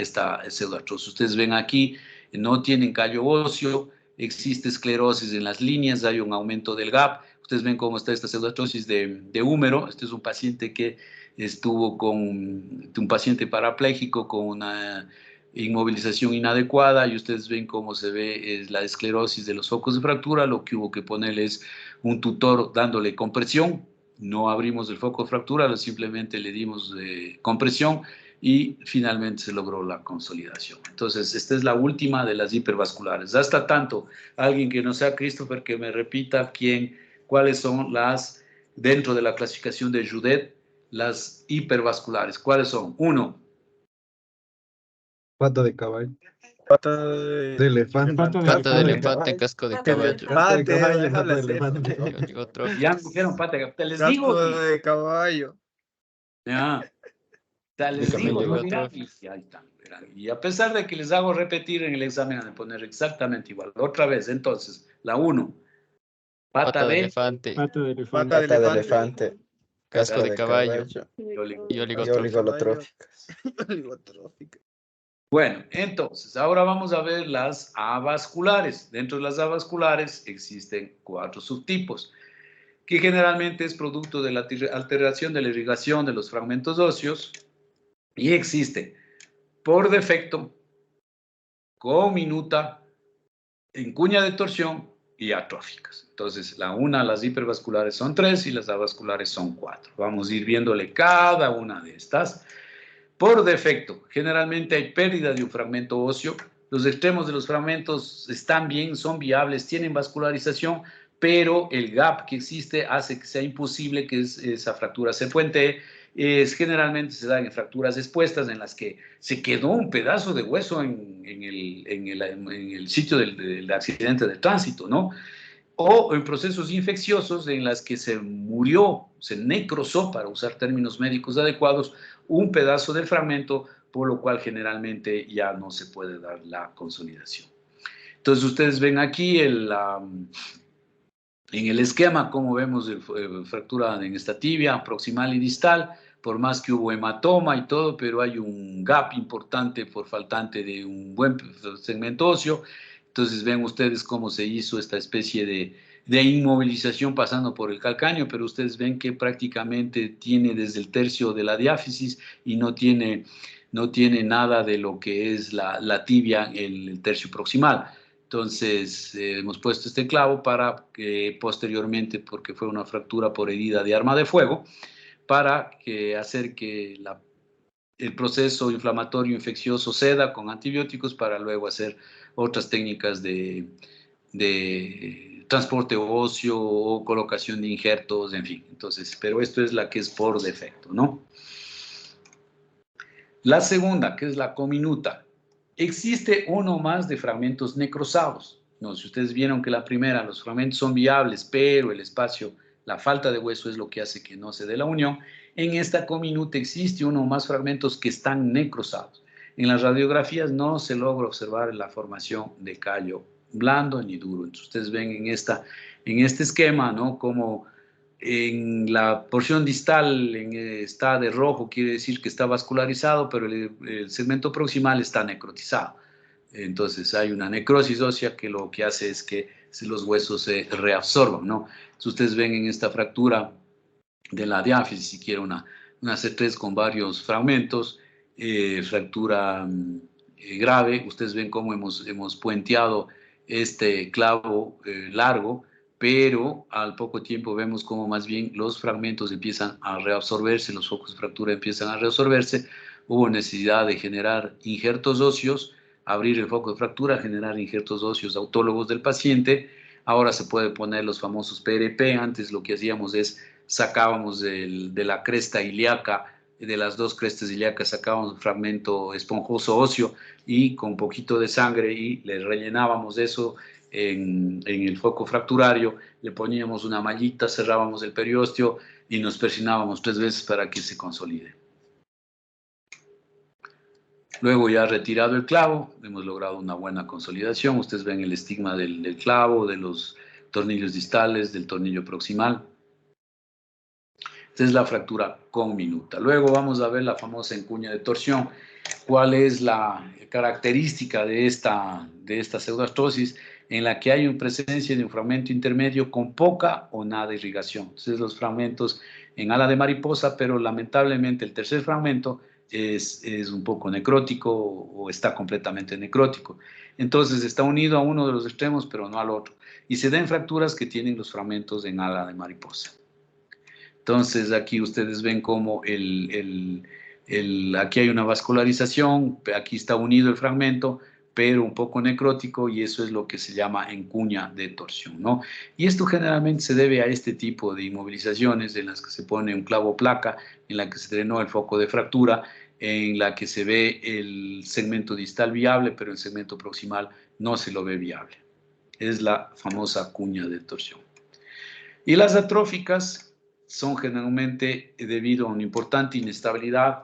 Speaker 1: pseudoartrosis. Ustedes ven aquí, no tienen callo óseo, existe esclerosis en las líneas, hay un aumento del gap. Ustedes ven cómo está esta pseudoartrosis de húmero. Este es un paciente que estuvo con un paciente parapléjico con una inmovilización inadecuada y ustedes ven cómo se ve la esclerosis de los focos de fractura. Lo que hubo que ponerle es un tutor dándole compresión. No abrimos el foco de fractura, simplemente le dimos compresión y finalmente se logró la consolidación. Entonces, esta es la última de las hipervasculares. Hasta tanto, alguien que no sea Christopher, que me repita cuáles son las, dentro de la clasificación de Judet, las hipervasculares. ¿Cuáles son? 1.
Speaker 3: Pata de caballo.
Speaker 5: Pata de
Speaker 3: elefante.
Speaker 6: Pata de elefante, casco de caballo.
Speaker 3: Pata de caballo,
Speaker 5: déjala
Speaker 3: pata de
Speaker 5: hacer.
Speaker 3: elefante.
Speaker 6: Oligotróficas.
Speaker 1: Ya me dijeron pata de caballo. Les digo.
Speaker 5: Casco de caballo.
Speaker 1: Ya. Les
Speaker 6: De
Speaker 1: digo,
Speaker 6: camello
Speaker 1: ¿no? Mira, y ahí están. Y a pesar de que les hago repetir en el examen, de poner exactamente igual. Otra vez, entonces, la 1.
Speaker 6: Pata de elefante.
Speaker 4: Pata de elefante.
Speaker 5: Pata de
Speaker 3: Pata de
Speaker 5: elefante.
Speaker 3: elefante.
Speaker 6: Casco de caballo.
Speaker 1: Y
Speaker 6: Y
Speaker 3: oligotróficas.
Speaker 5: Oligotróficas.
Speaker 1: Bueno, entonces, ahora vamos a ver las avasculares. Dentro de las avasculares existen 4 subtipos, que generalmente es producto de la alteración de la irrigación de los fragmentos óseos y existe por defecto, cominuta, en cuña de torsión y atróficas. Entonces, las hipervasculares son 3 y las avasculares son 4. Vamos a ir viéndole cada una de estas. Por defecto, generalmente hay pérdida de un fragmento óseo. Los extremos de los fragmentos están bien, son viables, tienen vascularización, pero el gap que existe hace que sea imposible que esa fractura se puentee. Generalmente se dan en fracturas expuestas en las que se quedó un pedazo de hueso en el sitio del accidente de tránsito, ¿no? O en procesos infecciosos en las que se murió, se necrosó, para usar términos médicos adecuados, un pedazo del fragmento, por lo cual generalmente ya no se puede dar la consolidación. Entonces ustedes ven aquí en el esquema cómo vemos fractura en esta tibia proximal y distal, por más que hubo hematoma y todo, pero hay un gap importante por faltante de un buen segmento óseo. Entonces ven ustedes cómo se hizo esta especie de inmovilización pasando por el calcáneo, pero ustedes ven que prácticamente tiene desde el tercio de la diáfisis y no tiene nada de lo que es la tibia, el tercio proximal. Entonces hemos puesto este clavo para que posteriormente, porque fue una fractura por herida de arma de fuego, para hacer que el proceso inflamatorio infeccioso ceda con antibióticos para luego hacer otras técnicas de transporte óseo o colocación de injertos, en fin. Entonces, pero esto es la que es por defecto, ¿no? La segunda, que es la cominuta. Existe uno más de fragmentos necrosados. No, si ustedes vieron que la primera, los fragmentos son viables, pero el espacio, la falta de hueso es lo que hace que no se dé la unión. En esta cominuta existe uno o más fragmentos que están necrosados. En las radiografías no se logra observar la formación de callo blando ni duro. Entonces ustedes ven en este esquema, ¿no? Como en la porción distal está de rojo, quiere decir que está vascularizado, pero el segmento proximal está necrotizado. Entonces hay una necrosis ósea que lo que hace es que los huesos se reabsorban, ¿no? Si ustedes ven en esta fractura de la diáfisis, si quiere una C3 con varios fragmentos, fractura grave. Ustedes ven cómo hemos puenteado este clavo largo, pero al poco tiempo vemos cómo más bien los fragmentos empiezan a reabsorberse, los focos de fractura empiezan a reabsorberse. Hubo necesidad de generar injertos óseos, abrir el foco de fractura, generar injertos óseos autólogos del paciente. Ahora se puede poner los famosos PRP. Antes lo que hacíamos es sacábamos de la cresta ilíaca, de las dos crestas ilíacas, sacábamos un fragmento esponjoso óseo y con un poquito de sangre y le rellenábamos eso en el foco fracturario, le poníamos una mallita, cerrábamos el periósteo y nos presionábamos 3 veces para que se consolide. Luego, ya retirado el clavo, hemos logrado una buena consolidación. Ustedes ven el estigma del clavo, de los tornillos distales, del tornillo proximal. Esta es la fractura conminuta. Luego vamos a ver la famosa encuña de torsión. ¿Cuál es la característica de esta pseudoartrosis? En la que hay una presencia de un fragmento intermedio con poca o nada irrigación. Entonces, los fragmentos en ala de mariposa, pero lamentablemente el tercer fragmento es un poco necrótico o está completamente necrótico. Entonces, está unido a uno de los extremos, pero no al otro. Y se dan fracturas que tienen los fragmentos en ala de mariposa. Entonces, aquí ustedes ven cómo aquí hay una vascularización, aquí está unido el fragmento, pero un poco necrótico, y eso es lo que se llama encuña de torsión, ¿no? Y esto generalmente se debe a este tipo de inmovilizaciones en las que se pone un clavo placa, en la que se drenó el foco de fractura, en la que se ve el segmento distal viable, pero el segmento proximal no se lo ve viable. Es la famosa cuña de torsión. Y las atróficas son generalmente debido a una importante inestabilidad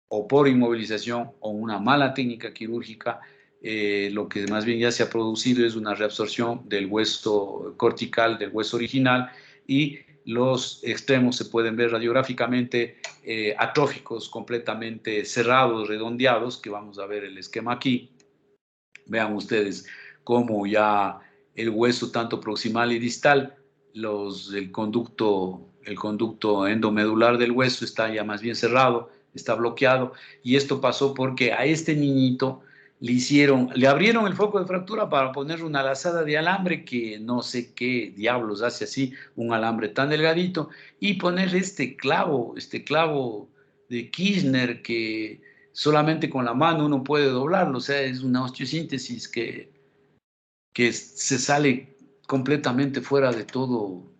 Speaker 1: o por inmovilización o una mala técnica quirúrgica. Lo que más bien ya se ha producido es una reabsorción del hueso cortical, del hueso original, y los extremos se pueden ver radiográficamente atróficos, completamente cerrados, redondeados, que vamos a ver el esquema aquí. Vean ustedes cómo ya el hueso tanto proximal y distal, el conducto endomedular del hueso está ya más bien cerrado, está bloqueado, y esto pasó porque a este niñito le abrieron el foco de fractura para poner una lazada de alambre, que no sé qué diablos hace así un alambre tan delgadito, y poner este clavo de Kirchner que solamente con la mano uno puede doblarlo. O sea, es una osteosíntesis que se sale completamente fuera de todo,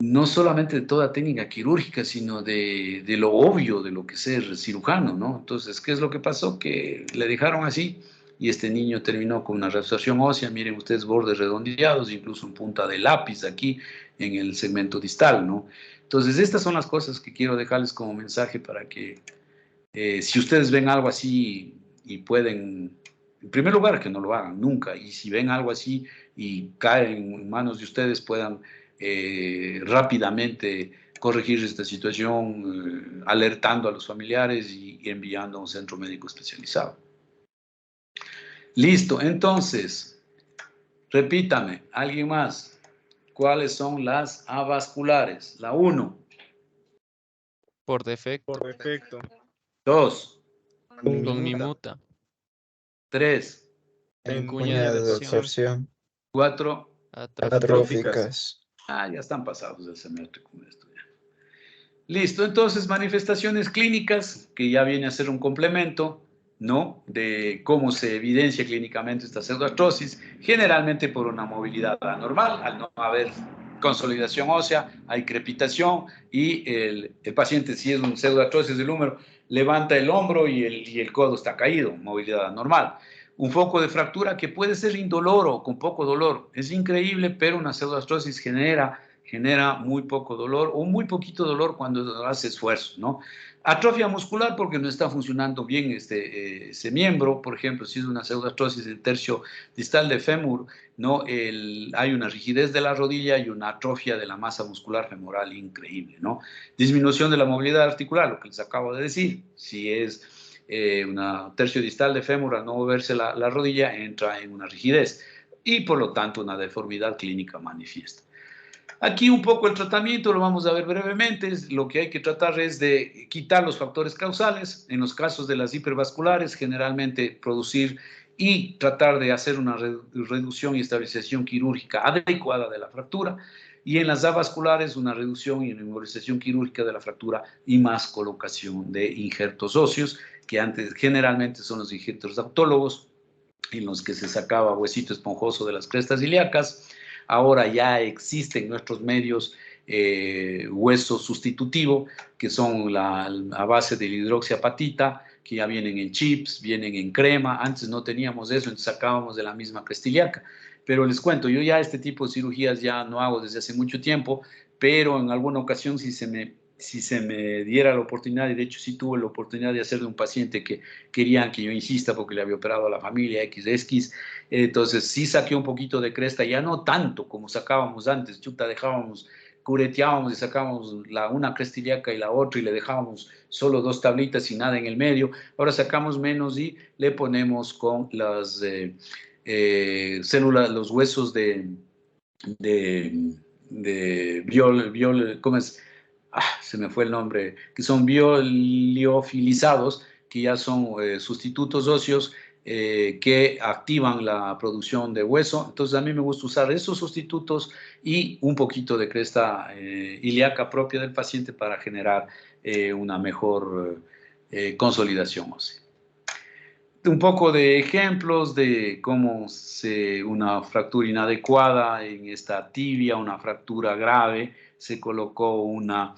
Speaker 1: no solamente de toda técnica quirúrgica, sino de lo obvio de lo que es ser cirujano, ¿no? Entonces, ¿qué es lo que pasó? Que le dejaron así y este niño terminó con una reabsorción ósea. Miren ustedes, bordes redondeados, incluso en punta de lápiz aquí en el segmento distal, ¿no? Entonces, estas son las cosas que quiero dejarles como mensaje para que si ustedes ven algo así y pueden, en primer lugar, que no lo hagan nunca, y si ven algo así y cae en manos de ustedes, puedan rápidamente corregir esta situación, alertando a los familiares y enviando a un centro médico especializado. Listo, entonces, repítame, ¿alguien más? ¿Cuáles son las avasculares? La 1.
Speaker 6: Por defecto.
Speaker 5: Por defecto.
Speaker 1: 2.
Speaker 6: Conminuta.
Speaker 1: 3.
Speaker 6: Encuña de absorción.
Speaker 1: 4.
Speaker 3: Atróficas.
Speaker 1: Ya están pasados del semestre con esto ya. Listo, entonces manifestaciones clínicas, que ya viene a ser un complemento, ¿no? De cómo se evidencia clínicamente esta pseudoartrosis, generalmente por una movilidad anormal, al no haber consolidación ósea, hay crepitación y el paciente, si es un pseudoartrosis del húmero, levanta el hombro y el codo está caído, movilidad anormal. Un foco de fractura que puede ser indoloro, con poco dolor. Es increíble, pero una pseudoartrosis genera muy poco dolor o muy poquito dolor cuando hace esfuerzo, ¿no? Atrofia muscular porque no está funcionando bien ese miembro. Por ejemplo, si es una pseudoartrosis del tercio distal de fémur, ¿no? Hay una rigidez de la rodilla y una atrofia de la masa muscular femoral increíble, ¿no? Disminución de la movilidad articular, lo que les acabo de decir. Si es una tercio distal de fémur, al no moverse la rodilla, entra en una rigidez y por lo tanto una deformidad clínica manifiesta. Aquí un poco el tratamiento lo vamos a ver brevemente. Lo que hay que tratar es de quitar los factores causales. En los casos de las hipervasculares, generalmente producir y tratar de hacer una reducción y estabilización quirúrgica adecuada de la fractura. Y en las avasculares, una reducción y una embolización quirúrgica de la fractura y más colocación de injertos óseos, que antes generalmente son los injertos autólogos, en los que se sacaba huesito esponjoso de las crestas ilíacas. Ahora ya existen nuestros medios hueso sustitutivo, que son a base de hidroxiapatita, que ya vienen en chips, vienen en crema. Antes no teníamos eso, entonces sacábamos de la misma cresta ilíaca. Pero les cuento, yo ya este tipo de cirugías ya no hago desde hace mucho tiempo, pero en alguna ocasión si se me diera la oportunidad, y de hecho sí tuve la oportunidad de hacer de un paciente que querían que yo insista porque le había operado a la familia X, entonces sí saqué un poquito de cresta, ya no tanto como sacábamos antes, chuta, dejábamos, cureteábamos y sacábamos una cresta ilíaca y la otra y le dejábamos solo 2 tablitas y nada en el medio. Ahora sacamos menos y le ponemos con las células, los huesos de ¿cómo es? Se me fue el nombre, que son bioliofilizados, que ya son sustitutos óseos que activan la producción de hueso. Entonces a mí me gusta usar esos sustitutos y un poquito de cresta ilíaca propia del paciente para generar una mejor consolidación ósea. Un poco de ejemplos de cómo una fractura inadecuada en esta tibia, una fractura grave, se colocó una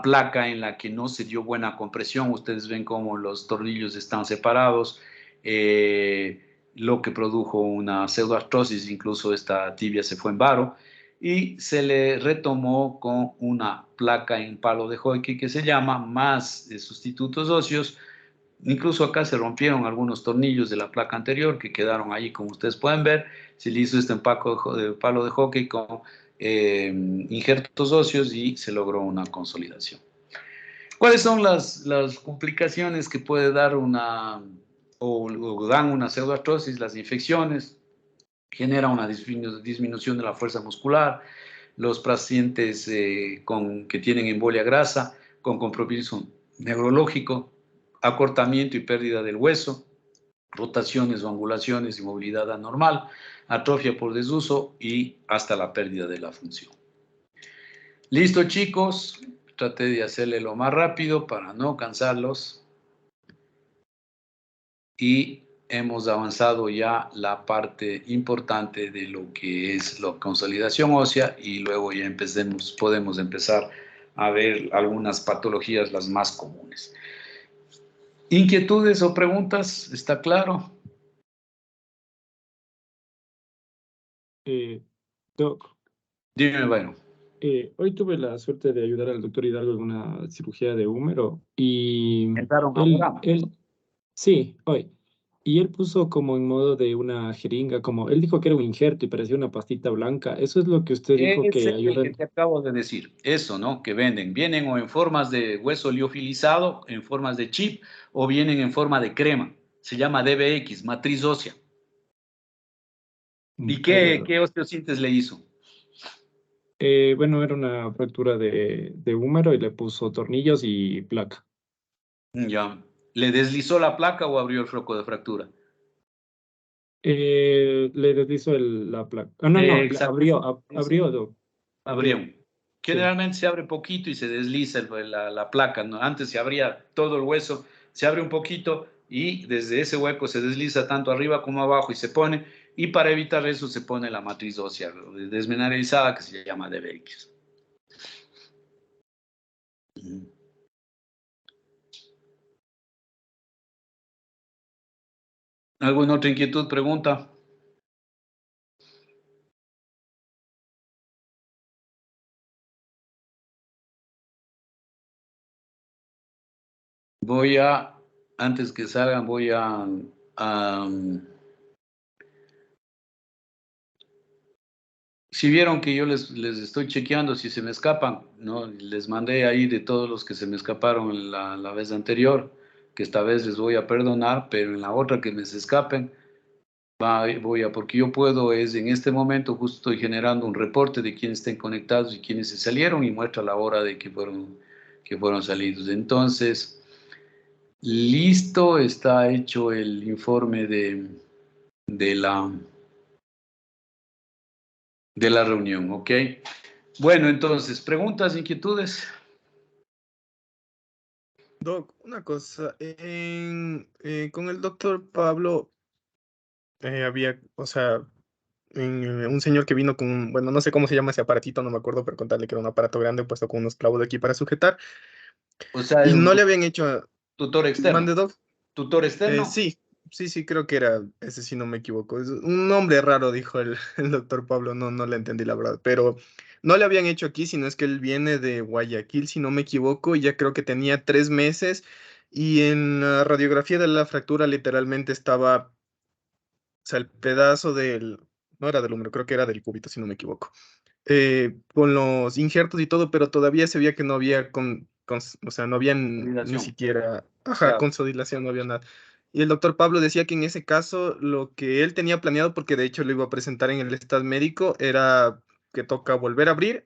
Speaker 1: placa en la que no se dio buena compresión. Ustedes ven cómo los tornillos están separados, lo que produjo una pseudoartrosis, incluso esta tibia se fue en varo, y se le retomó con una placa en palo de Hoyke que se llama, más sustitutos óseos. Incluso acá se rompieron algunos tornillos de la placa anterior que quedaron ahí, como ustedes pueden ver. Se le hizo este empaque de palo de hockey con injertos óseos y se logró una consolidación. ¿Cuáles son las complicaciones que puede dar o dan una pseudoartrosis? Las infecciones, genera una disminución de la fuerza muscular. Los pacientes que tienen embolia grasa, con compromiso neurológico, acortamiento y pérdida del hueso, rotaciones o angulaciones y movilidad anormal, atrofia por desuso y hasta la pérdida de la función. Listo, chicos, traté de hacerle lo más rápido para no cansarlos y hemos avanzado ya la parte importante de lo que es la consolidación ósea y luego ya podemos empezar a ver algunas patologías, las más comunes. ¿Inquietudes o preguntas? ¿Está claro?
Speaker 4: Doc,
Speaker 1: Dime, bueno.
Speaker 4: hoy tuve la suerte de ayudar al doctor Hidalgo en una cirugía de húmero y
Speaker 1: ¿Entraron ahora?
Speaker 4: sí, hoy. Y él puso como en modo de una jeringa, como él dijo que era un injerto y parecía una pastita blanca. Eso es lo que usted dijo
Speaker 1: Ese
Speaker 4: que
Speaker 1: es el
Speaker 4: ayuda.
Speaker 1: que te acabo de decir. Eso, ¿no? Que venden. Vienen o en formas de hueso liofilizado, en formas de chip, o vienen en forma de crema. Se llama DBX, matriz ósea. ¿Y qué osteocintes le hizo?
Speaker 4: Bueno, era una fractura de húmero y le puso tornillos y placa.
Speaker 1: Ya. ¿Le deslizó la placa o abrió el foco de fractura?
Speaker 4: Le deslizó la placa. Ah, no,
Speaker 1: Exacto.
Speaker 4: abrió, Doc.
Speaker 1: Abrió.
Speaker 4: Sí.
Speaker 1: Generalmente se abre poquito y se desliza la placa, ¿no? Antes se abría todo el hueso, se abre un poquito y desde ese hueco se desliza tanto arriba como abajo y se pone, y para evitar eso se pone la matriz ósea desmineralizada que se llama DBX. ¿Alguna otra inquietud, pregunta? Antes que salgan, si vieron que yo les estoy chequeando si se me escapan, ¿no? Les mandé ahí de todos los que se me escaparon la vez anterior, que esta vez les voy a perdonar, pero en la otra que me se escapen, Porque yo puedo, en este momento justo estoy generando un reporte de quiénes estén conectados y quiénes se salieron y muestra la hora de que fueron salidos. Entonces, listo, está hecho el informe de la reunión, ¿ok? Bueno, entonces, preguntas, inquietudes.
Speaker 5: Doc, una cosa, con el doctor Pablo había, o sea, un señor que vino con, bueno, no sé cómo se llama ese aparatito, no me acuerdo, pero contarle que era un aparato grande puesto con unos clavos de aquí para sujetar,
Speaker 1: O sea, es
Speaker 5: y
Speaker 1: un
Speaker 5: no le habían hecho,
Speaker 1: tutor externo.
Speaker 5: mande Doc.
Speaker 1: ¿Tutor externo?
Speaker 5: Sí, sí, creo que era ese, si no me equivoco. Es un nombre raro, dijo el doctor Pablo, no le entendí la verdad, pero no le habían hecho aquí, sino es que él viene de Guayaquil, si no me equivoco, y ya creo que tenía 3 meses, y en la radiografía de la fractura literalmente estaba, o sea, el pedazo del, no era del húmero, creo que era del cúbito, si no me equivoco, con los injertos y todo, pero todavía se veía que no había, o sea, no había ni
Speaker 1: Consolidación.
Speaker 5: siquiera, ajá,
Speaker 1: Claro.
Speaker 5: consolidación, no había nada. Y el doctor Pablo decía que en ese caso lo que él tenía planeado, porque de hecho lo iba a presentar en el estado médico, era que toca volver a abrir,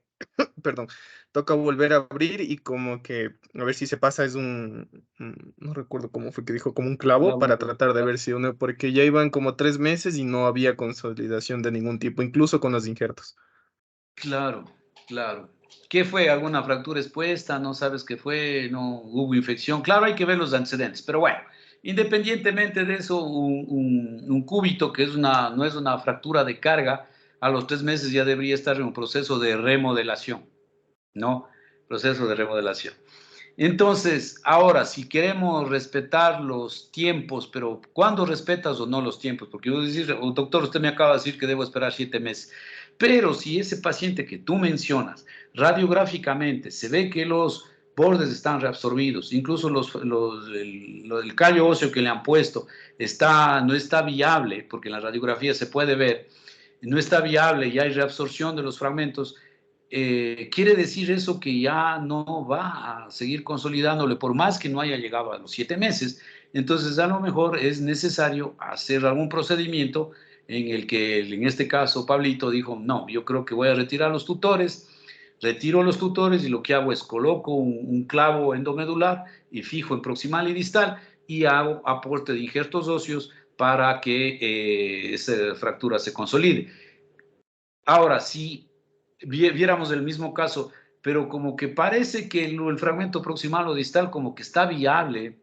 Speaker 5: perdón, toca volver a abrir y como que a ver si se pasa es no recuerdo cómo fue que dijo, como un clavo
Speaker 1: Claro,
Speaker 5: para tratar de ver si uno, porque ya iban como 3 meses y no había consolidación de ningún tipo, incluso con los injertos.
Speaker 1: claro, claro. ¿Qué fue? ¿Alguna fractura expuesta? ¿No sabes qué fue? ¿No hubo infección? Claro, hay que ver los antecedentes, pero bueno, independientemente de eso, un cúbito que no es una fractura de carga, a los 3 meses ya debería estar en un proceso de remodelación, ¿no? Proceso de remodelación. Entonces, ahora, si queremos respetar los tiempos, pero ¿cuándo respetas o no los tiempos? Porque yo decir, oh, doctor, usted me acaba de decir que debo esperar 7 meses. Pero si ese paciente que tú mencionas, radiográficamente, se ve que los bordes están reabsorbidos, incluso el callo óseo que le han puesto no está viable, porque en la radiografía se puede ver, no está viable y hay reabsorción de los fragmentos, quiere decir eso que ya no va a seguir consolidándole por más que no haya llegado a los 7 meses. Entonces, a lo mejor es necesario hacer algún procedimiento en el que, en este caso, Pablito dijo, no, yo creo que voy a retirar los tutores, retiro los tutores y lo que hago es coloco un clavo endomedular y fijo en proximal y distal y hago aporte de injertos óseos para que esa fractura se consolide. Ahora, si viéramos el mismo caso, pero como que parece que el fragmento proximal o distal como que está viable,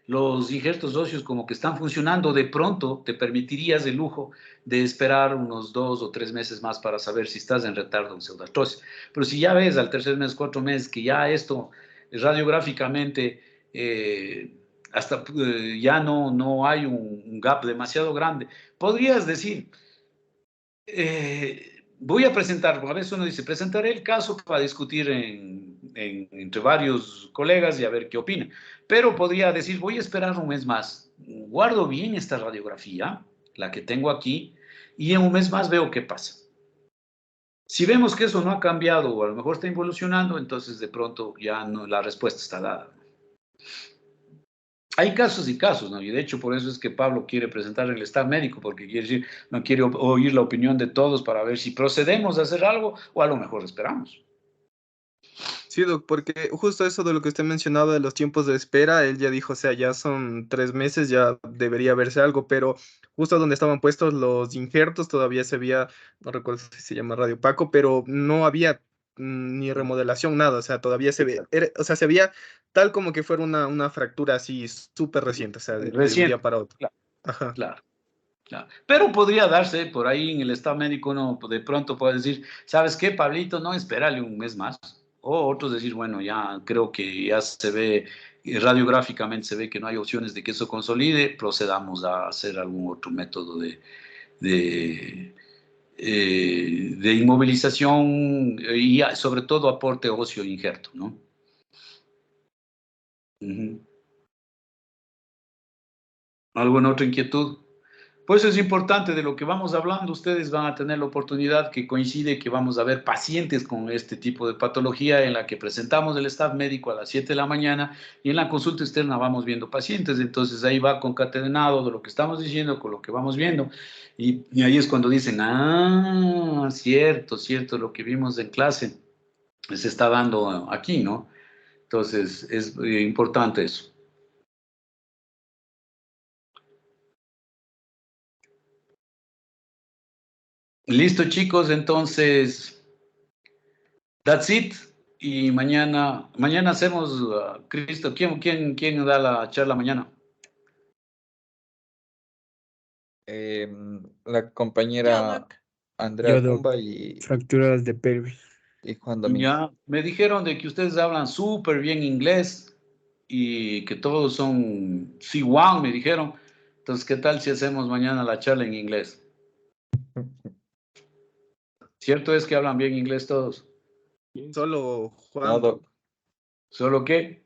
Speaker 1: los injertos óseos como que están funcionando, de pronto te permitirías el lujo de esperar unos 2 o 3 meses más para saber si estás en retardo en pseudartrosis. Pero si ya ves al tercer mes, 4 meses, que ya esto radiográficamente ya no hay un gap demasiado grande, podrías decir, voy a presentar, a veces uno dice, presentaré el caso para discutir entre varios colegas y a ver qué opinan. Pero podría decir, voy a esperar un mes más, guardo bien esta radiografía, la que tengo aquí, y en un mes más veo qué pasa. Si vemos que eso no ha cambiado o a lo mejor está involucionando, entonces de pronto ya no, la respuesta está dada. Hay casos y casos, ¿no? Y de hecho por eso es que Pablo quiere presentar el estado médico, porque quiere decir, no quiere oír la opinión de todos para ver si procedemos a hacer algo o a lo mejor esperamos.
Speaker 5: Sí, Doc, porque justo eso de lo que usted mencionaba de los tiempos de espera, él ya dijo, o sea, ya son 3 meses, ya debería verse algo, pero justo donde estaban puestos los injertos todavía se veía, no recuerdo si se llama Radio Paco, pero no había ni remodelación, nada, o sea, todavía se ve, o sea, se veía tal como que fuera una fractura así súper reciente, o sea, de un día
Speaker 1: Reciente,
Speaker 5: para otro.
Speaker 1: claro,
Speaker 5: Ajá.
Speaker 1: claro, claro. Pero podría darse por ahí en el estado médico, uno de pronto puede decir, ¿sabes qué, Pablito? No, espérale un mes más. O otros decir, bueno, ya creo que ya se ve, radiográficamente se ve que no hay opciones de que eso consolide, procedamos a hacer algún otro método de, de inmovilización y sobre todo aporte óseo injerto, ¿no? Uh -huh. ¿Alguna otra inquietud? Por eso es importante de lo que vamos hablando, ustedes van a tener la oportunidad que coincide que vamos a ver pacientes con este tipo de patología en la que presentamos el staff médico a las 7 de la mañana y en la consulta externa vamos viendo pacientes, entonces ahí va concatenado de lo que estamos diciendo con lo que vamos viendo y ahí es cuando dicen, ah, cierto, lo que vimos en clase se está dando aquí, ¿no? Entonces es importante eso. Listo, chicos, entonces, that's it. Y mañana hacemos, Cristo, ¿quién da la charla mañana?
Speaker 3: La compañera Andrea
Speaker 7: Yo, Doc.
Speaker 3: Tumba y
Speaker 7: Fracturas de pelvis.
Speaker 3: Juan Domínguez.
Speaker 1: Ya, me dijeron de que ustedes hablan súper bien inglés y que todos son C1, me dijeron. Entonces, ¿qué tal si hacemos mañana la charla en inglés? ¿Cierto es que hablan bien inglés todos?
Speaker 5: Solo Juan.
Speaker 3: No, Doc.
Speaker 1: ¿Solo qué?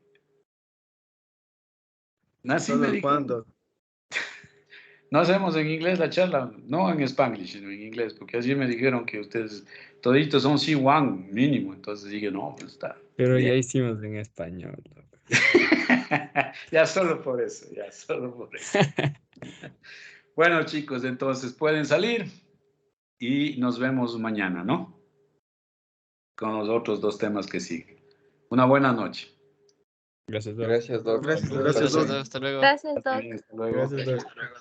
Speaker 1: Así
Speaker 5: Solo
Speaker 1: me
Speaker 5: el
Speaker 1: dijo.
Speaker 5: Juan, Doc.
Speaker 1: No hacemos en inglés la charla, no en Spanglish, sino en inglés, porque así me dijeron que ustedes toditos son C1 mínimo, entonces dije, no, pues está.
Speaker 7: Pero
Speaker 1: bien.
Speaker 7: ya hicimos en español. Doc.
Speaker 1: Ya solo por eso, ya solo por eso. Bueno, chicos, entonces pueden salir y nos vemos mañana, ¿no? Con los otros dos temas que siguen. Una buena noche.
Speaker 7: Gracias, Doc.
Speaker 3: Gracias, Doc.
Speaker 5: Gracias,
Speaker 6: Gracias,
Speaker 5: Doc.
Speaker 6: Hasta luego.
Speaker 8: Gracias, Doc.
Speaker 1: Hasta luego.
Speaker 7: Gracias, Doc.
Speaker 2: Hasta luego,